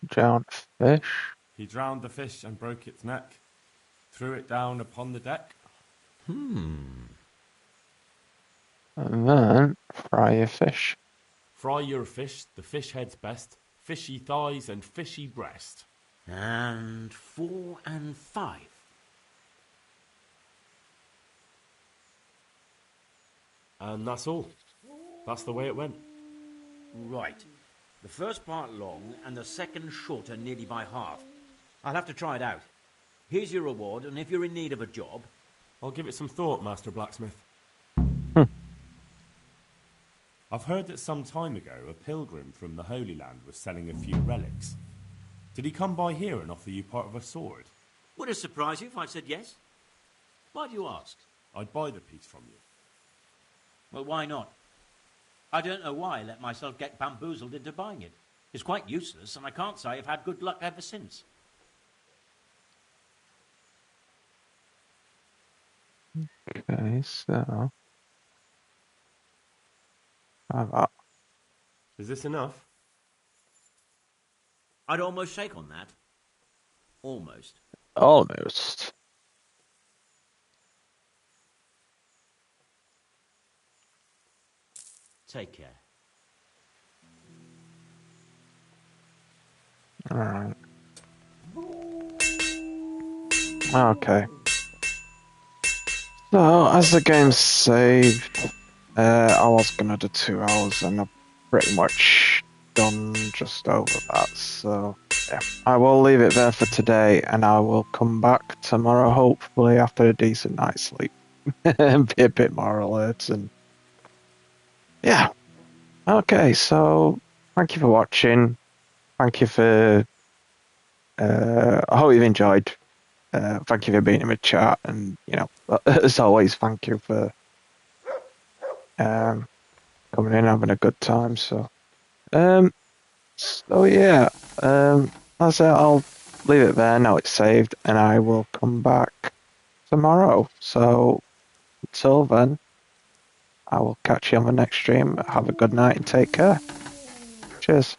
Drowned fish. He drowned the fish and broke its neck, threw it down upon the deck. And then fry your fish. Fry your fish, the fish head's best, fishy thighs and fishy breast. And 4 and 5. And that's all. That's the way it went. Right. The first part long and the second shorter nearly by half. I'll have to try it out. Here's your reward, and if you're in need of a job... I'll give it some thought, Master Blacksmith. I've heard that some time ago a pilgrim from the Holy Land was selling a few relics. Did he come by here and offer you part of a sword? Would it surprise you if I said yes? Why do you ask? I'd buy the piece from you. Well, why not? I don't know why I let myself get bamboozled into buying it. It's quite useless, and I can't say I've had good luck ever since. Okay, so... How about... Is this enough? I'd almost shake on that. Almost. Almost. Take care. Alright. Okay. So, as the game saved, I was gonna do 2 hours and I've pretty much done just over that, so yeah. I will leave it there for today and I will come back tomorrow, hopefully after a decent night's sleep. And be a bit more alert and yeah. Okay, so thank you for watching. Thank you for I hope you've enjoyed. Thank you for being in the chat, and you know, as always, thank you for coming in, having a good time. So yeah, that's it. I'll leave it there. Now it's saved, and I will come back tomorrow. So until then, I will catch you on the next stream. Have a good night and take care. Cheers.